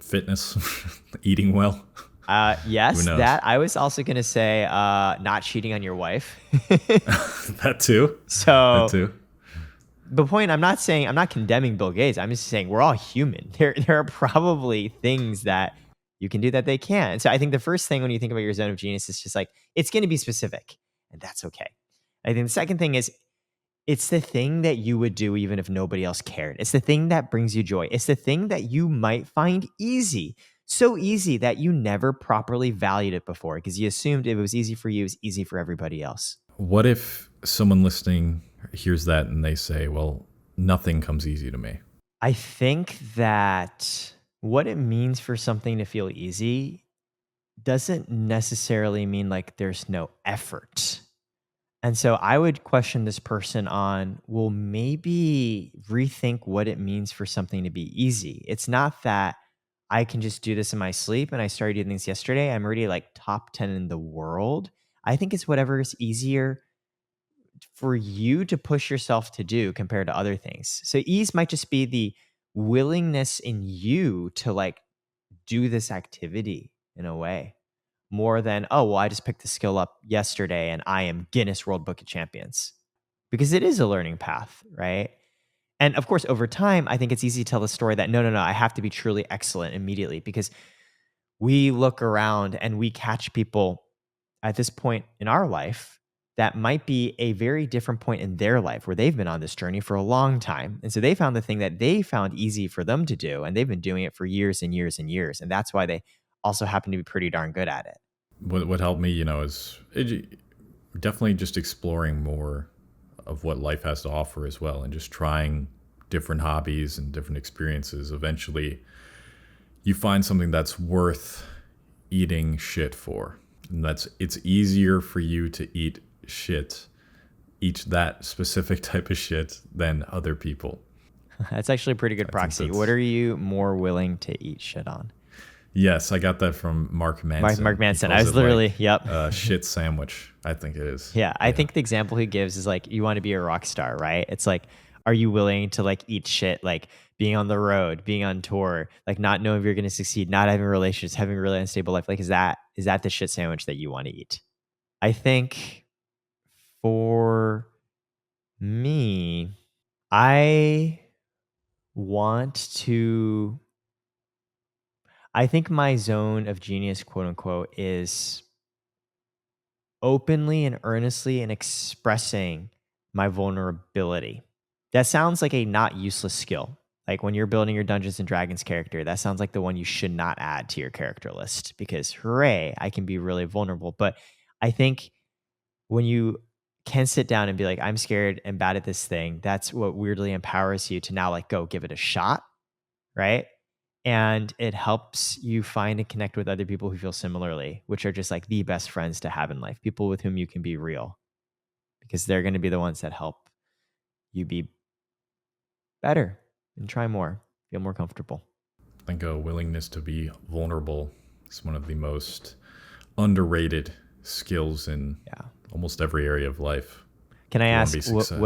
[SPEAKER 2] Fitness, eating well. Who
[SPEAKER 1] Yes,
[SPEAKER 2] knows?
[SPEAKER 1] that I was also gonna say, not cheating on your wife.
[SPEAKER 2] That too. That
[SPEAKER 1] So
[SPEAKER 2] too.
[SPEAKER 1] the point I'm not condemning Bill Gates. I'm just saying we're all human. There are probably things that you can do that they can't. So I think the first thing when you think about your zone of genius is just like it's gonna be specific, and that's okay. I think the second thing is it's the thing that you would do even if nobody else cared. It's the thing that brings you joy. It's the thing that you might find easy. So easy that you never properly valued it before because you assumed if it was easy for you, it was easy for everybody else.
[SPEAKER 2] What if someone listening hears that and they say, well, nothing comes easy to me?
[SPEAKER 1] I think that what it means for something to feel easy doesn't necessarily mean like there's no effort. And so I would question this person on, well, maybe rethink what it means for something to be easy. It's not that I can just do this in my sleep and I started doing things yesterday. I'm already like top 10 in the world. I think it's whatever is easier for you to push yourself to do compared to other things. So ease might just be the willingness in you to like do this activity in a way more than, oh, well, I just picked the skill up yesterday and I am Guinness World Book of Champions because it is a learning path, right? And of course, over time, I think it's easy to tell the story that no, no, no, I have to be truly excellent immediately because we look around and we catch people at this point in our life that might be a very different point in their life where they've been on this journey for a long time. And so they found the thing that they found easy for them to do, and they've been doing it for years and years and years. And that's why they also happen to be pretty darn good at it.
[SPEAKER 2] What helped me, is definitely just exploring more of what life has to offer as well and just trying different hobbies and different experiences. Eventually, you find something that's worth eating shit for. And it's easier for you to eat that specific type of shit than other people.
[SPEAKER 1] That's actually a pretty good proxy. What are you more willing to eat shit on?
[SPEAKER 2] Yes, I got that from Mark Manson.
[SPEAKER 1] Mark Manson. I was literally, yep.
[SPEAKER 2] Shit sandwich, I think it is.
[SPEAKER 1] Yeah, I think the example he gives is like, you want to be a rock star, right? It's like, are you willing to like eat shit, like being on the road, being on tour, like not knowing if you're going to succeed, not having relationships, having a really unstable life? Like, is that the shit sandwich that you want to eat? I think for me, I want to, I think my zone of genius, quote unquote, is openly and earnestly and expressing my vulnerability. That sounds like a not useless skill. Like when you're building your Dungeons and Dragons character, that sounds like the one you should not add to your character list because hooray, I can be really vulnerable. But I think when you can sit down and be like, I'm scared and bad at this thing, that's what weirdly empowers you to now like go give it a shot. Right. And it helps you find and connect with other people who feel similarly, which are just like the best friends to have in life, people with whom you can be real, because they're going to be the ones that help you be better and try more, feel more comfortable.
[SPEAKER 2] I think a willingness to be vulnerable is one of the most underrated skills in
[SPEAKER 1] Yeah.
[SPEAKER 2] almost every area of life.
[SPEAKER 1] Can I
[SPEAKER 2] If you want to
[SPEAKER 1] ask
[SPEAKER 2] be success.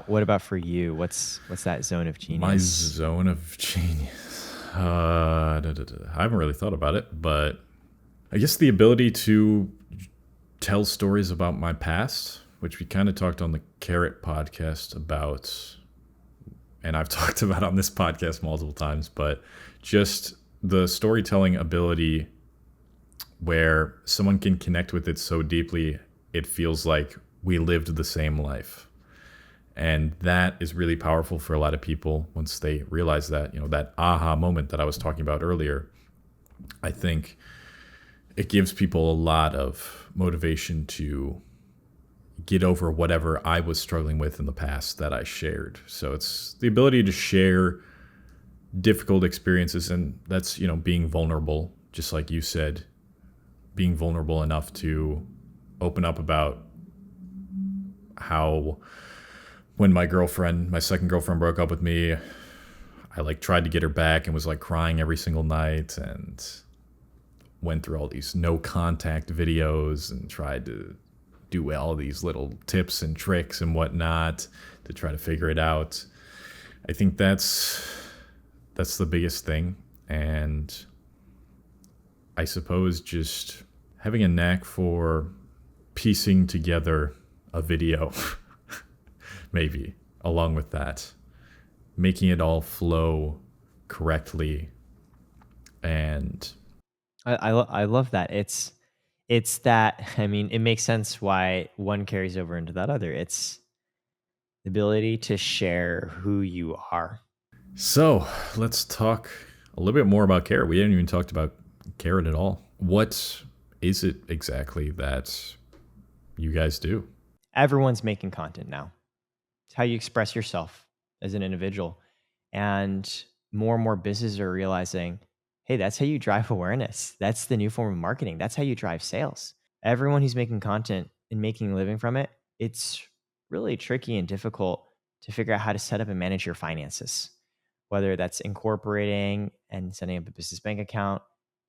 [SPEAKER 1] what about for you? What's that zone of
[SPEAKER 2] My
[SPEAKER 1] genius?
[SPEAKER 2] zone of genius. I haven't really thought about it, but I guess the ability to tell stories about my past, which we kind of talked on the Carrot podcast about, and I've talked about on this podcast multiple times, but just the storytelling ability where someone can connect with it so deeply, it feels like we lived the same life. And that is really powerful for a lot of people once they realize that, that aha moment that I was talking about earlier. I think it gives people a lot of motivation to get over whatever I was struggling with in the past that I shared. So it's the ability to share difficult experiences, and that's, being vulnerable, just like you said, being vulnerable enough to open up about how when my second girlfriend broke up with me, I tried to get her back and was crying every single night and went through all these no contact videos and tried to do all these little tips and tricks and whatnot to try to figure it out. I think that's the biggest thing. And I suppose just having a knack for piecing together a video, maybe, along with that, making it all flow correctly. And
[SPEAKER 1] I love that. It's that, I mean, it makes sense why one carries over into that other. It's the ability to share who you are.
[SPEAKER 2] so let's talk a little bit more about Carrot. We haven't even talked about Carrot at all. What is it exactly that you guys do?
[SPEAKER 1] Everyone's making content now. It's how you express yourself as an individual. And more businesses are realizing, hey, that's how you drive awareness. That's the new form of marketing. That's how you drive sales. Everyone who's making content and making a living from it, it's really tricky and difficult to figure out how to set up and manage your finances, whether that's incorporating and setting up a business bank account,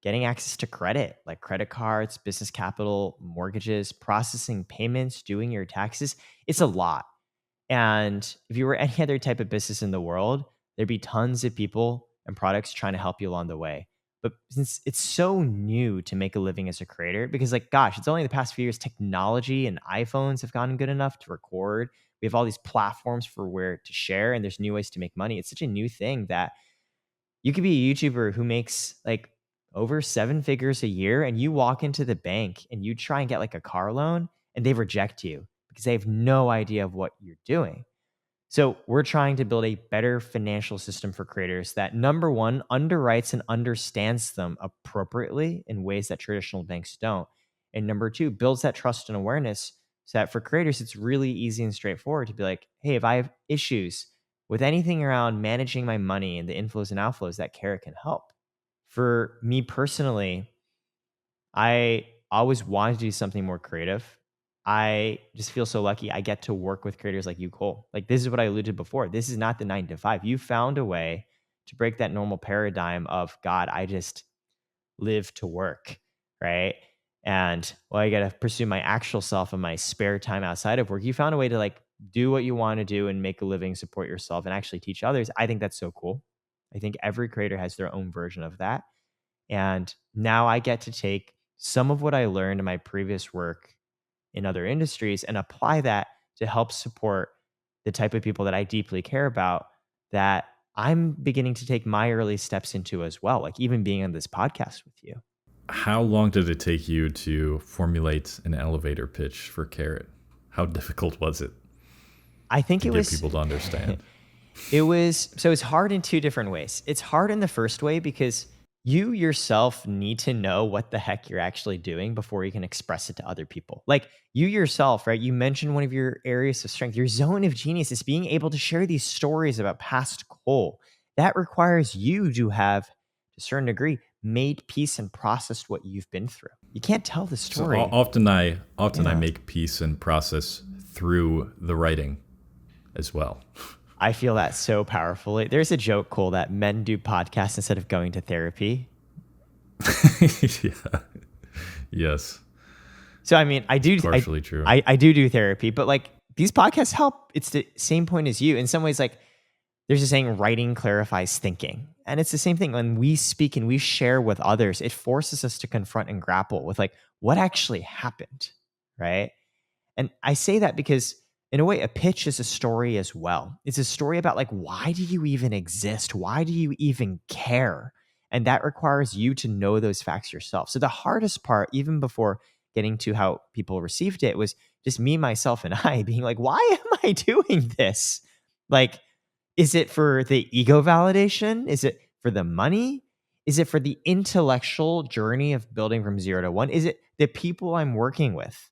[SPEAKER 1] getting access to credit like credit cards, business capital, mortgages, processing payments, doing your taxes. It's a lot. And if you were any other type of business in the world, there'd be tons of people and products trying to help you along the way. But since it's so new to make a living as a creator, because gosh, it's only the past few years technology and iPhones have gotten good enough to record. We have all these platforms for where to share, and there's new ways to make money. It's such a new thing that you could be a YouTuber who makes over 7 figures a year, and you walk into the bank and you try and get a car loan, and they reject you because they have no idea of what you're doing. So we're trying to build a better financial system for creators that, number one, underwrites and understands them appropriately in ways that traditional banks don't. And number two, builds that trust and awareness so that for creators, it's really easy and straightforward to be like, hey, if I have issues with anything around managing my money and the inflows and outflows, that Carrot can help. For me personally, I always wanted to do something more creative. I just feel so lucky I get to work with creators like you, Cole. This is what I alluded to before. This is not the 9 to 5. You found a way to break that normal paradigm of, God, I just live to work, right? And well, I got to pursue my actual self in my spare time outside of work. You found a way to do what you want to do and make a living, support yourself, and actually teach others. I think that's so cool. I think every creator has their own version of that. And now I get to take some of what I learned in my previous work in other industries and apply that to help support the type of people that I deeply care about, that I'm beginning to take my early steps into as well, even being on this podcast with you.
[SPEAKER 2] How long did it take you to formulate an elevator pitch for Carrot? How difficult was it
[SPEAKER 1] I think
[SPEAKER 2] to
[SPEAKER 1] it
[SPEAKER 2] get
[SPEAKER 1] was
[SPEAKER 2] people to understand?
[SPEAKER 1] it's hard in two different ways. It's hard in the first way because you yourself need to know what the heck you're actually doing before you can express it to other people. You yourself, right? You mentioned one of your areas of strength, your zone of genius is being able to share these stories about past Cole. That requires you to have a certain degree, made peace and processed what you've been through. You can't tell the
[SPEAKER 2] So
[SPEAKER 1] story.
[SPEAKER 2] often I
[SPEAKER 1] Yeah.
[SPEAKER 2] make peace and process through the writing as well.
[SPEAKER 1] I feel that so powerfully. There's a joke, Cole, that men do podcasts instead of going to therapy.
[SPEAKER 2] Yeah. Yes.
[SPEAKER 1] So I mean,
[SPEAKER 2] Partially true.
[SPEAKER 1] I do therapy, but like these podcasts help. It's the same point as you. In some ways, like there's a saying, writing clarifies thinking. And it's the same thing when we speak and we share with others, it forces us to confront and grapple with like what actually happened, right? And I say that because in a way, a pitch is a story as well. It's a story about like, why do you even exist? Why do you even care? And that requires you to know those facts yourself. So the hardest part, even before getting to how people received it, was just me, myself, and I being like, why am I doing this? Like, is it for the ego validation? Is it for the money? Is it for the intellectual journey of building from 0 to 1? Is it the people I'm working with?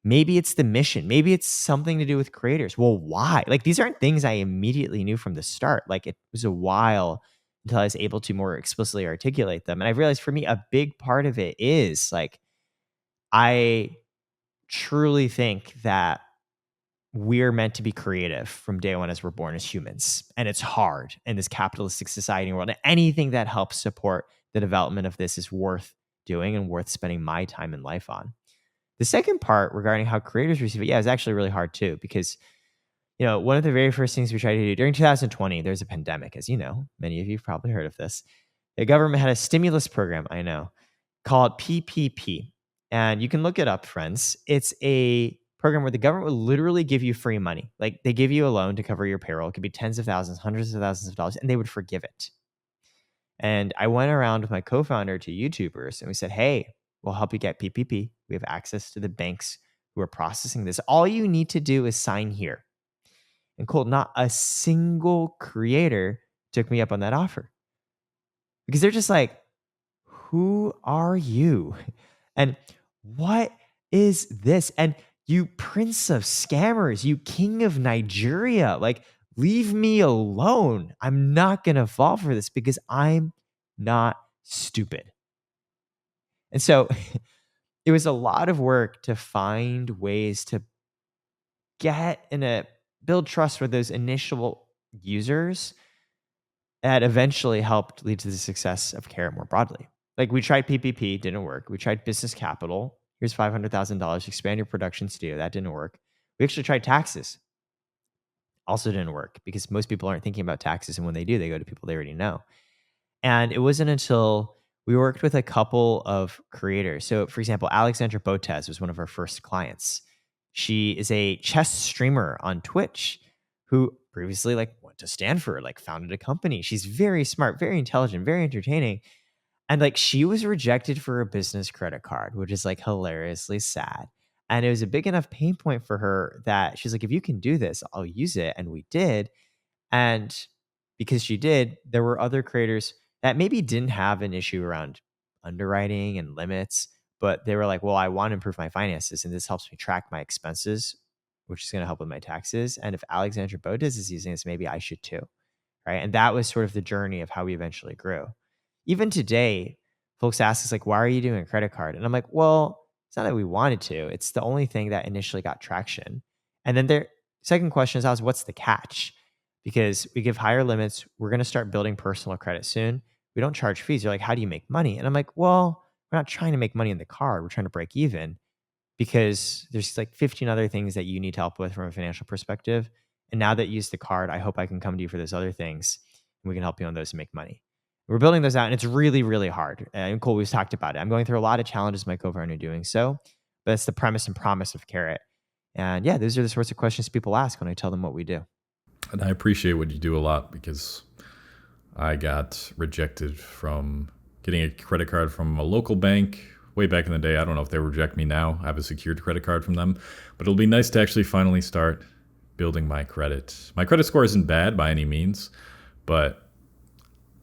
[SPEAKER 1] Maybe it's the mission. Maybe it's something to do with creators. Well, why? Like these aren't things I immediately knew from the start. Like it was a while until I was able to more explicitly articulate them. And I realized for me, a big part of it is like, I truly think that we're meant to be creative from day one as we're born as humans. And it's hard in this capitalistic society and world. And anything that helps support the development of this is worth doing and worth spending my time and life on. The second part regarding how creators receive it, yeah, is actually really hard too, because one of the very first things we tried to do during 2020, there's a pandemic, as you know, many of you have probably heard of this. The government had a stimulus program, I know, called PPP. And you can look it up, friends. It's a program where the government will literally give you free money. Like they give you a loan to cover your payroll. It could be tens of thousands, hundreds of thousands of dollars, and they would forgive it. And I went around with my co-founder to YouTubers and we said, hey, we'll help you get PPP. We have access to the banks who are processing this. All you need to do is sign here. And Cole, not a single creator took me up on that offer because they're just like, who are you? And what is this? And you prince of scammers, you king of Nigeria, like, leave me alone. I'm not going to fall for this because I'm not stupid. And so it was a lot of work to find ways to build trust with those initial users that eventually helped lead to the success of Carrot more broadly. Like we tried PPP, didn't work. We tried business capital. Here's $500,000, expand your production studio. That didn't work. We actually tried taxes. Also didn't work because most people aren't thinking about taxes. And when they do, they go to people they already know. And it wasn't until we worked with a couple of creators. So, for example, Alexandra Botez was one of our first clients. She is a chess streamer on Twitch who previously went to Stanford, founded a company. She's very smart, very intelligent, very entertaining. And she was rejected for a business credit card, which is hilariously sad. And it was a big enough pain point for her that she's like, if you can do this, I'll use it. And we did. And because she did, there were other creators that maybe didn't have an issue around underwriting and limits, but they were like, well, I want to improve my finances and this helps me track my expenses, which is going to help with my taxes. And if Alexandra Botez is using this, maybe I should too. Right. And that was sort of the journey of how we eventually grew. Even today, folks ask us why are you doing a credit card? And I'm like, well, it's not that we wanted to. It's the only thing that initially got traction. And then their second question is always, what's the catch? Because we give higher limits. We're going to start building personal credit soon. We don't charge fees. They're like, how do you make money? And I'm like, well, we're not trying to make money in the card. We're trying to break even because there's 15 other things that you need help with from a financial perspective. And now that you use the card, I hope I can come to you for those other things and we can help you on those and make money. We're building those out and it's really, really hard. And Cole, we've talked about it. I'm going through a lot of challenges, my co-founder, doing so, but that's the premise and promise of Carrot. And yeah, those are the sorts of questions people ask when I tell them what we do.
[SPEAKER 2] And I appreciate what you do a lot because I got rejected from getting a credit card from a local bank way back in the day. I don't know if they reject me now. I have a secured credit card from them, but it'll be nice to actually finally start building my credit. My credit score isn't bad by any means, but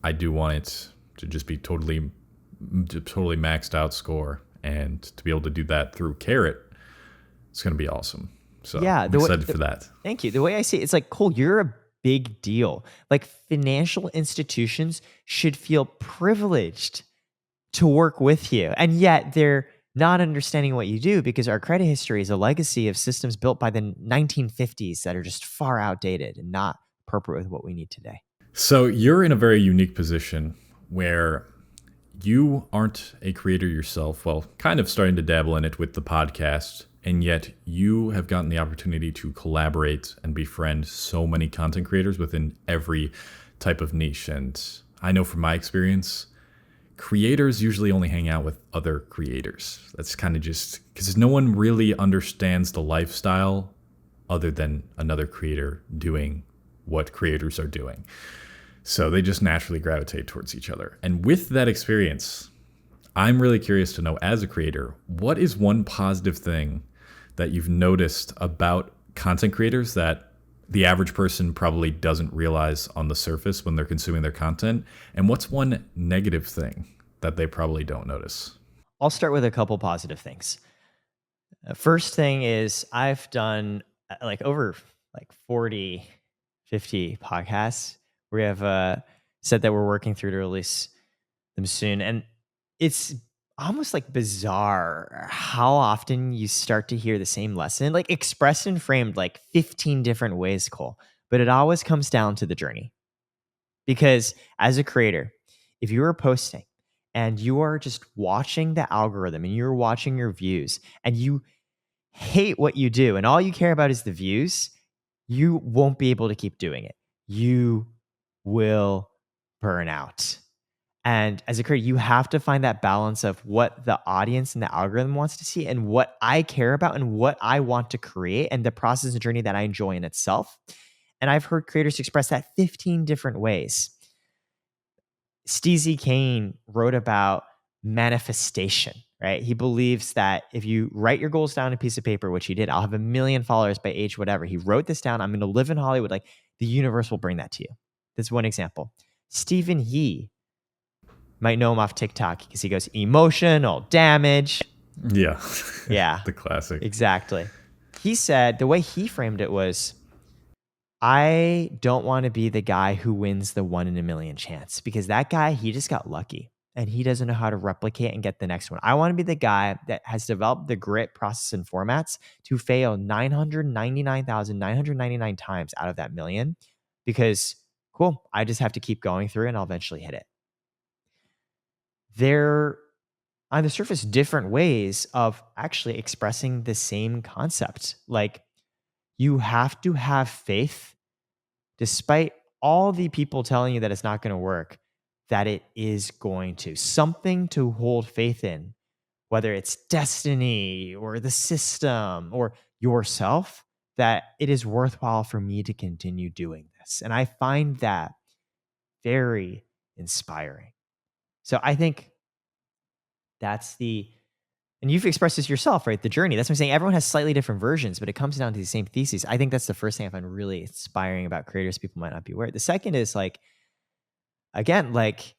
[SPEAKER 2] I do want it to just be totally maxed out score. And to be able to do that through Carrot, it's going to be awesome. So yeah, I'm excited for that.
[SPEAKER 1] Thank you. The way I see it, it's Cole, you're a big deal. Like financial institutions should feel privileged to work with you. And yet they're not understanding what you do because our credit history is a legacy of systems built by the 1950s that are just far outdated and not appropriate with what we need today.
[SPEAKER 2] So you're in a very unique position where you aren't a creator yourself, well, kind of starting to dabble in it with the podcast, and yet you have gotten the opportunity to collaborate and befriend so many content creators within every type of niche. And I know from my experience, creators usually only hang out with other creators. That's kind of just because no one really understands the lifestyle other than another creator doing what creators are doing. So they just naturally gravitate towards each other. And with that experience, I'm really curious to know, as a creator, what is one positive thing that you've noticed about content creators that the average person probably doesn't realize on the surface when they're consuming their content? And what's one negative thing that they probably don't notice?
[SPEAKER 1] I'll start with a couple positive things. First thing is I've done like over like 40, 50 podcasts. We have said that we're working through to release them soon. And it's almost like bizarre how often you start to hear the same lesson, like expressed and framed like 15 different ways, Cole. But it always comes down to the journey. Because as a creator, if you are posting and you are just watching the algorithm and you're watching your views and you hate what you do and all you care about is the views, you won't be able to keep doing it. You will burn out. And as a creator, you have to find that balance of what the audience and the algorithm wants to see and what I care about and what I want to create and the process and journey that I enjoy in itself. And I've heard creators express that 15 different ways. Steezy Kane wrote about manifestation, right? He believes that if you write your goals down on a piece of paper, which he did, I'll have 1 million followers by age whatever. He wrote this down. I'm going to live in Hollywood. Like the universe will bring that to you. That's one example. Stephen He, might know him off TikTok because he goes emotional damage.
[SPEAKER 2] Yeah.
[SPEAKER 1] Yeah.
[SPEAKER 2] The classic.
[SPEAKER 1] Exactly. He said the way he framed it was, I don't want to be the guy who wins the 1 in a million chance because that guy, he just got lucky and he doesn't know how to replicate and get the next one. I want to be the guy that has developed the grit, process, and formats to fail 999,999 times out of that million because, cool, I just have to keep going through and I'll eventually hit it. They're on the surface different ways of actually expressing the same concept. Like you have to have faith despite all the people telling you that it's not going to work, that it is going to. Something to hold faith in, whether it's destiny or the system or yourself, that it is worthwhile for me to continue doing this. And I find that very inspiring. So I think that's and you've expressed this yourself, right? The journey. That's what I'm saying. Everyone has slightly different versions, but it comes down to the same thesis. I think that's the first thing I find really inspiring about creators people might not be aware. The second is like, again, like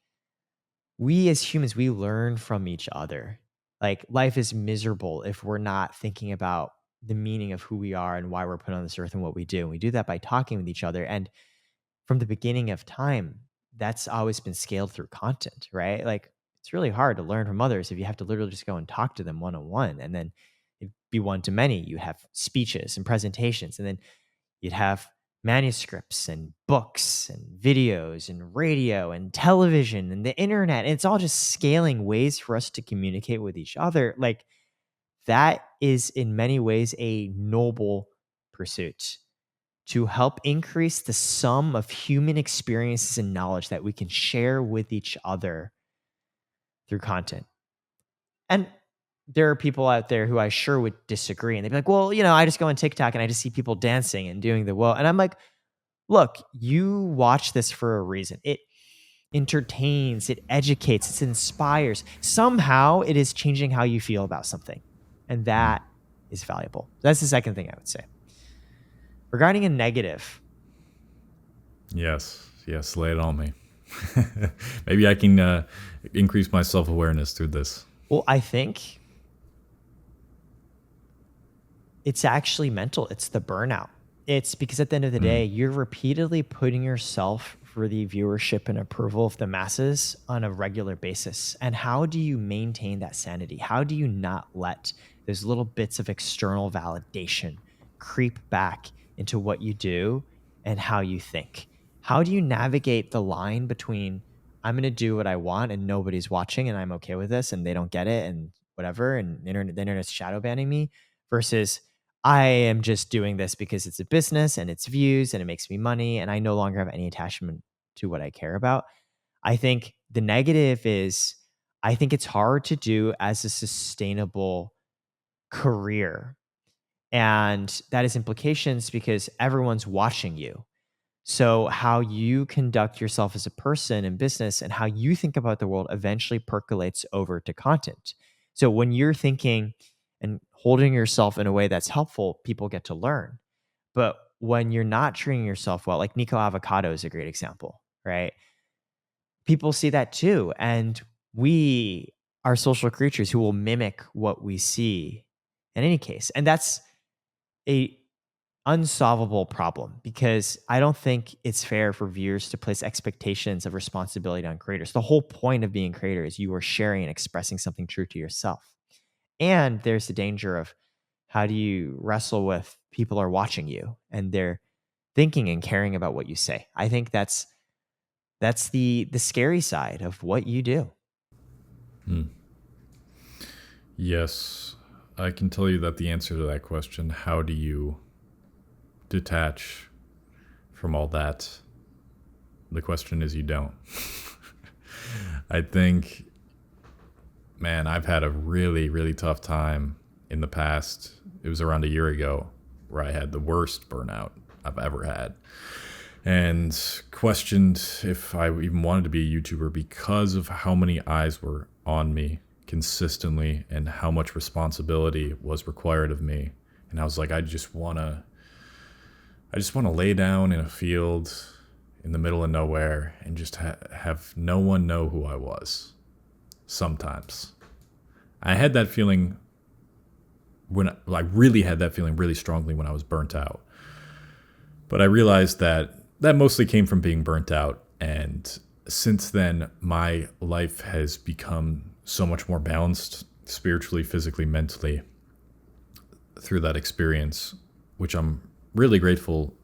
[SPEAKER 1] we as humans, we learn from each other. Like life is miserable if we're not thinking about the meaning of who we are and why we're put on this earth and what we do. And we do that by talking with each other. And from the beginning of time, that's always been scaled through content, right? Like it's really hard to learn from others if you have to literally just go and talk to them one-on-one, and then it'd be one to many. You have speeches and presentations, and then you'd have manuscripts and books and videos and radio and television and the internet. And it's all just scaling ways for us to communicate with each other. Like that is in many ways a noble pursuit, to help increase the sum of human experiences and knowledge that we can share with each other through content. And there are people out there who I sure would disagree. And they'd be like, well, I just go on TikTok and I just see people dancing and doing the well. And I'm like, look, you watch this for a reason. It entertains, it educates, it inspires. Somehow it is changing how you feel about something. And that is valuable. That's the second thing I would say. Regarding a negative.
[SPEAKER 2] Yes, lay it on me. Maybe I can increase my self-awareness through this.
[SPEAKER 1] Well, I think it's actually mental. It's the burnout. It's because at the end of the
[SPEAKER 2] Mm,
[SPEAKER 1] day, you're repeatedly putting yourself for the viewership and approval of the masses on a regular basis. And how do you maintain that sanity? How do you not let those little bits of external validation creep back into what you do and how you think? How do you navigate the line between I'm going to do what I want and nobody's watching and I'm okay with this and they don't get it and whatever and the internet's shadow banning me versus I am just doing this because it's a business and it's views and it makes me money and I no longer have any attachment to what I care about. I think the negative is I think it's hard to do as a sustainable career. And that has implications because everyone's watching you. So, how you conduct yourself as a person in business and how you think about the world eventually percolates over to content. So, when you're thinking and holding yourself in a way that's helpful, people get to learn. But when you're not treating yourself well, like Nico Avocado is a great example, right? People see that too. And we are social creatures who will mimic what we see in any case. And that's a unsolvable problem because I don't think it's fair for viewers to place expectations of responsibility on creators. The whole point of being creator is you are sharing and expressing something true to yourself. And there's the danger of how do you wrestle with people are watching you and they're thinking and caring about what you say. I think that's the scary side of what you do.
[SPEAKER 2] mm. Yes, I can tell you that the answer to that question, how do you detach from all that? The question is you don't. I think, man, I've had a really, really tough time in the past. It was around a year ago where I had the worst burnout I've ever had and questioned if I even wanted to be a YouTuber because of how many eyes were on me consistently and how much responsibility was required of me. And I was like, I just want to lay down in a field in the middle of nowhere and just have no one know who I was. Sometimes I had that feeling I really had that feeling really strongly when I was burnt out. But I realized that that mostly came from being burnt out. And since then, my life has become so much more balanced spiritually, physically, mentally through that experience, which I'm really grateful.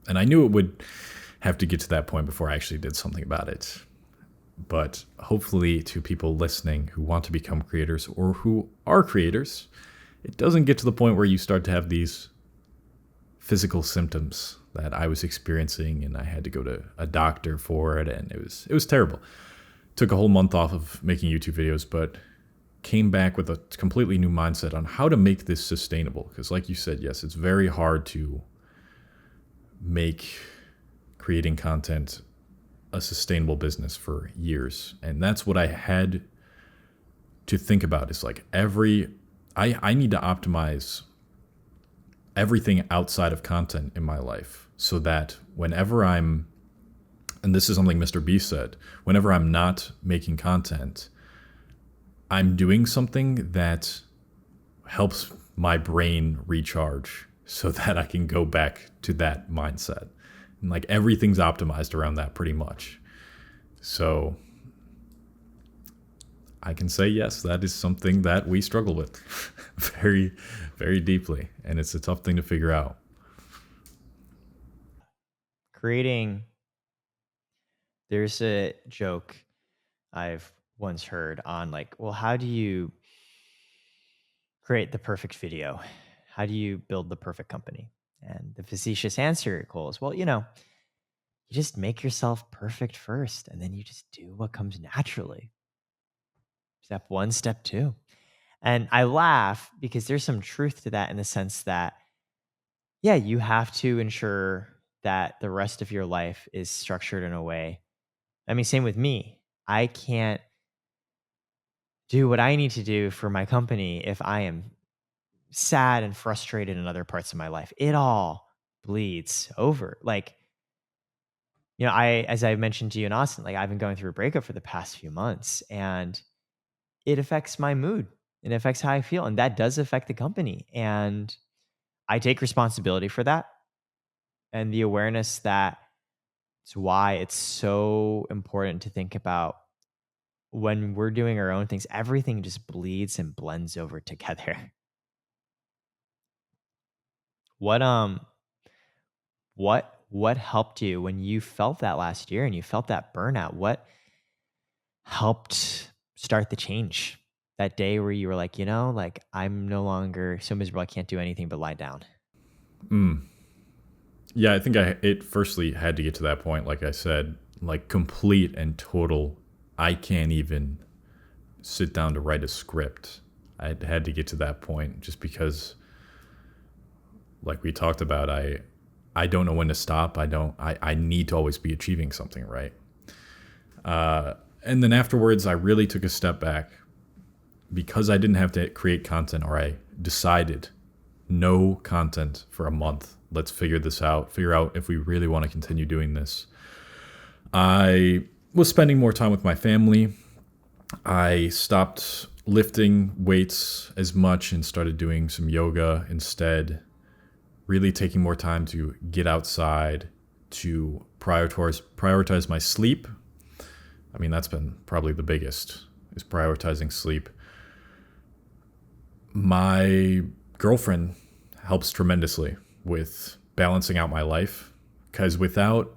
[SPEAKER 2] And I knew it would have to get to that point before I actually did something about it. But hopefully, to people listening who want to become creators or who are creators, it doesn't get to the point where you start to have these physical symptoms that I was experiencing, and I had to go to a doctor for it, and it was terrible. Took a whole month off of making YouTube videos, but came back with a completely new mindset on how to make this sustainable. Because, like you said, yes, it's very hard to make creating content a sustainable business for years. And that's what I had to think about is like I need to optimize everything outside of content in my life so that whenever and this is something Mr. B said, whenever I'm not making content, I'm doing something that helps my brain recharge so that I can go back to that mindset. And like everything's optimized around that pretty much. So I can say, yes, that is something that we struggle with very, very deeply. And it's a tough thing to figure out.
[SPEAKER 1] Creating there's a joke I've once heard on like, well, how do you create the perfect video? How do you build the perfect company? And the facetious answer, Cole, is well, you just make yourself perfect first, and then you just do what comes naturally. Step one, step two. And I laugh because there's some truth to that in the sense that, yeah, you have to ensure that the rest of your life is structured in a way. I mean, same with me. I can't do what I need to do for my company if I am sad and frustrated in other parts of my life. It all bleeds over. Like, as I mentioned to you in Austin, like I've been going through a breakup for the past few months and it affects my mood. It affects how I feel. And that does affect the company. And I take responsibility for that, and the awareness that it's why it's so important to think about when we're doing our own things, everything just bleeds and blends over together. What what helped you when you felt that last year and you felt that burnout? What helped start the change? That day where you were like, like I'm no longer so miserable I can't do anything but lie down.
[SPEAKER 2] Mm. Yeah, I think it firstly had to get to that point, like I said, like complete and total. I can't even sit down to write a script. I had to get to that point just because, like we talked about, I don't know when to stop. I need to always be achieving something, right? And then afterwards, I really took a step back because I didn't have to create content, or I decided no content for a month. Let's figure this out, figure out if we really want to continue doing this. I was spending more time with my family. I stopped lifting weights as much and started doing some yoga instead, really taking more time to get outside, to prioritize my sleep. I mean, that's been probably the biggest, is prioritizing sleep. My girlfriend helps tremendously with balancing out my life, because without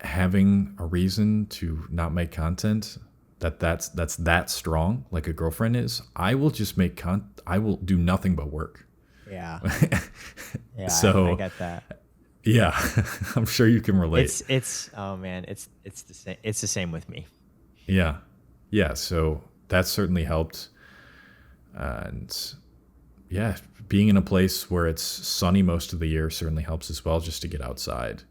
[SPEAKER 2] having a reason to not make content that's that strong, like a girlfriend is, I will just I will do nothing but work.
[SPEAKER 1] Yeah. Yeah, I
[SPEAKER 2] So
[SPEAKER 1] get that.
[SPEAKER 2] yeah, I'm sure you can relate.
[SPEAKER 1] It's oh man, it's the same. It's the same with me.
[SPEAKER 2] Yeah. Yeah. So that certainly helped. And yeah, being in a place where it's sunny most of the year certainly helps as well, just to get outside.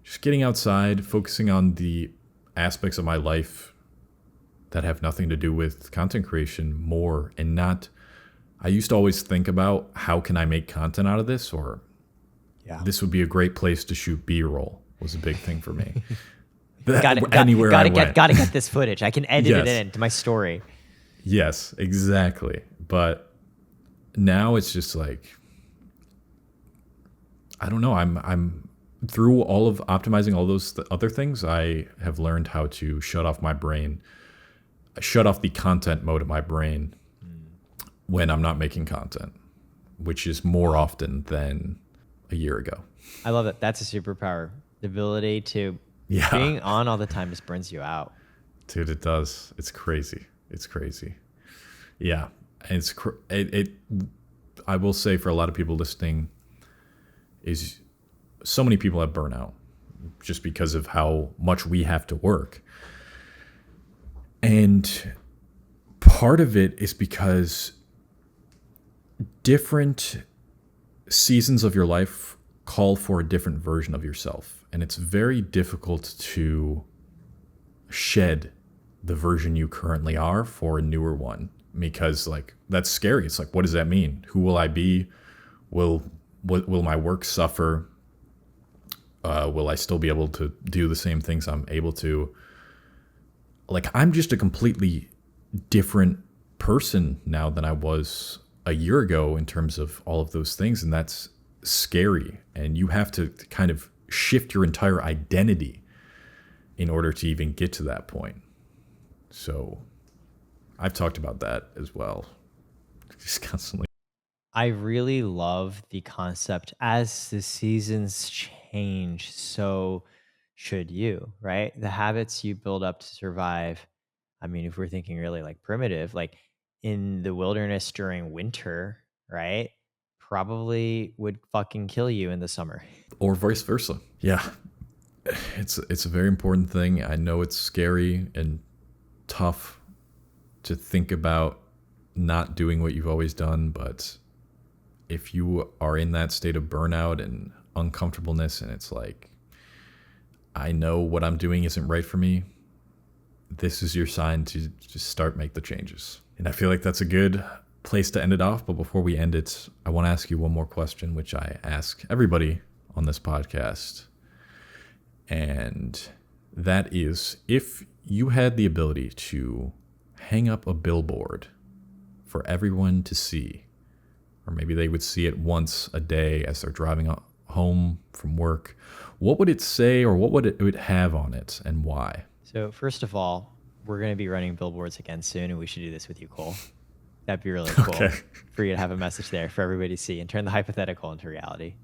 [SPEAKER 2] Just getting outside, focusing on the aspects of my life that have nothing to do with content creation more, and not, I used to always think about how can I make content out of this, or this would be a great place to shoot B-roll was a big thing for me. Anywhere I went.
[SPEAKER 1] Gotta get this footage. I can edit it
[SPEAKER 2] Yes.
[SPEAKER 1] into my story.
[SPEAKER 2] Yes, exactly. But now it's just like, I don't know. I'm through all of optimizing all those other things. I have learned how to shut off my brain, shut off the content mode of my brain when I'm not making content, which is more often than a year ago.
[SPEAKER 1] I love it. That's a superpower. The ability to being on all the time just burns you out.
[SPEAKER 2] Dude, it does. It's crazy. It's crazy. Yeah. And I will say, for a lot of people listening, is so many people have burnout just because of how much we have to work. And part of it is because different seasons of your life call for a different version of yourself. And it's very difficult to shed the version you currently are for a newer one, because like that's scary. It's like, what does that mean? Who will I be? Will my work suffer? Will I still be able to do the same things I'm able to? Like, I'm just a completely different person now than I was a year ago in terms of all of those things. And that's scary. And you have to kind of shift your entire identity in order to even get to that point. So I've talked about that as well, just constantly.
[SPEAKER 1] I really love the concept, as the seasons change, so should you, right? The habits you build up to survive. I mean, if we're thinking really like primitive, like in the wilderness during winter, right? Probably would fucking kill you in the summer.
[SPEAKER 2] Or vice versa. Yeah. It's a very important thing. I know it's scary and tough to think about not doing what you've always done, but if you are in that state of burnout and uncomfortableness, and it's like, I know what I'm doing isn't right for me, this is your sign to just make the changes. And I feel like that's a good place to end it off. But before we end it, I want to ask you one more question, which I ask everybody on this podcast. And that is, if you had the ability to hang up a billboard for everyone to see or maybe they would see it once a day as they're driving home from work, what would it say, or what would it would have on it, and why?
[SPEAKER 1] So first of all, we're going to be running billboards again soon, and we should do this with you, Cole. That'd be really cool
[SPEAKER 2] Okay.
[SPEAKER 1] for you to have a message there for everybody to see and turn the hypothetical into reality.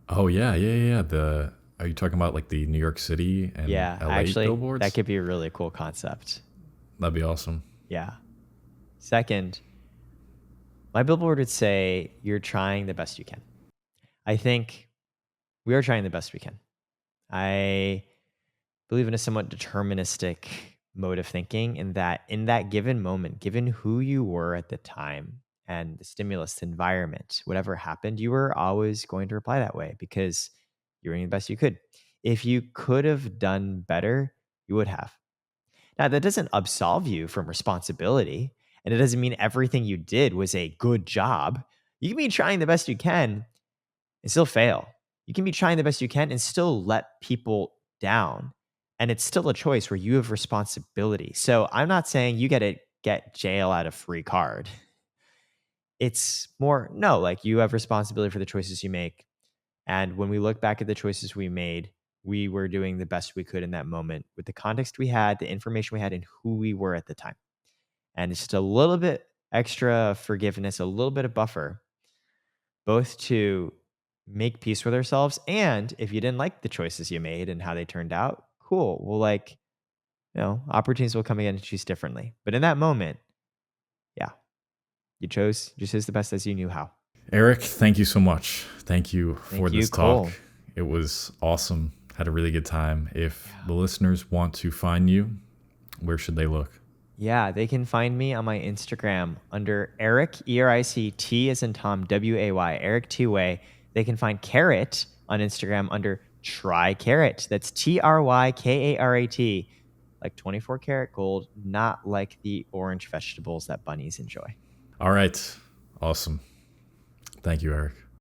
[SPEAKER 2] Oh yeah. Are you talking about like the New York City and
[SPEAKER 1] Yeah,
[SPEAKER 2] LA
[SPEAKER 1] actually,
[SPEAKER 2] billboards?
[SPEAKER 1] that could be a really cool concept.
[SPEAKER 2] That'd be awesome.
[SPEAKER 1] Yeah. Second, my billboard would say, "You're trying the best you can." I think we are trying the best we can. I believe in a somewhat deterministic mode of thinking, in that given moment, given who you were at the time and the stimulus, the environment, whatever happened, you were always going to reply that way because you were doing the best you could. If you could have done better, you would have. Now, that doesn't absolve you from responsibility, and it doesn't mean everything you did was a good job. You can be trying the best you can and still fail. You can be trying the best you can and still let people down. And it's still a choice where you have responsibility. So I'm not saying you get a get jail out of free card. It's more, no, like you have responsibility for the choices you make. And when we look back at the choices we made, we were doing the best we could in that moment with the context we had, the information we had, and who we were at the time. And it's just a little bit extra forgiveness, a little bit of buffer, both to make peace with ourselves. And if you didn't like the choices you made and how they turned out, cool. Well, like, opportunities will come again to choose differently. But in that moment, yeah, you chose the best as you knew how.
[SPEAKER 2] Eric, thank you so much. Thank you for
[SPEAKER 1] Thank you,
[SPEAKER 2] this talk.
[SPEAKER 1] Cole.
[SPEAKER 2] It was awesome. Had a really good time. If
[SPEAKER 1] Yeah.
[SPEAKER 2] the listeners want to find you, where should they look?
[SPEAKER 1] Yeah, they can find me on my Instagram under Eric, ERICT as in Tom, WAY, Eric Two-Way. They can find Carrot on Instagram under Try Carrot. That's TRYKARAT, like 24 karat gold, not like the orange vegetables that bunnies enjoy.
[SPEAKER 2] All right. Awesome. Thank you, Eric.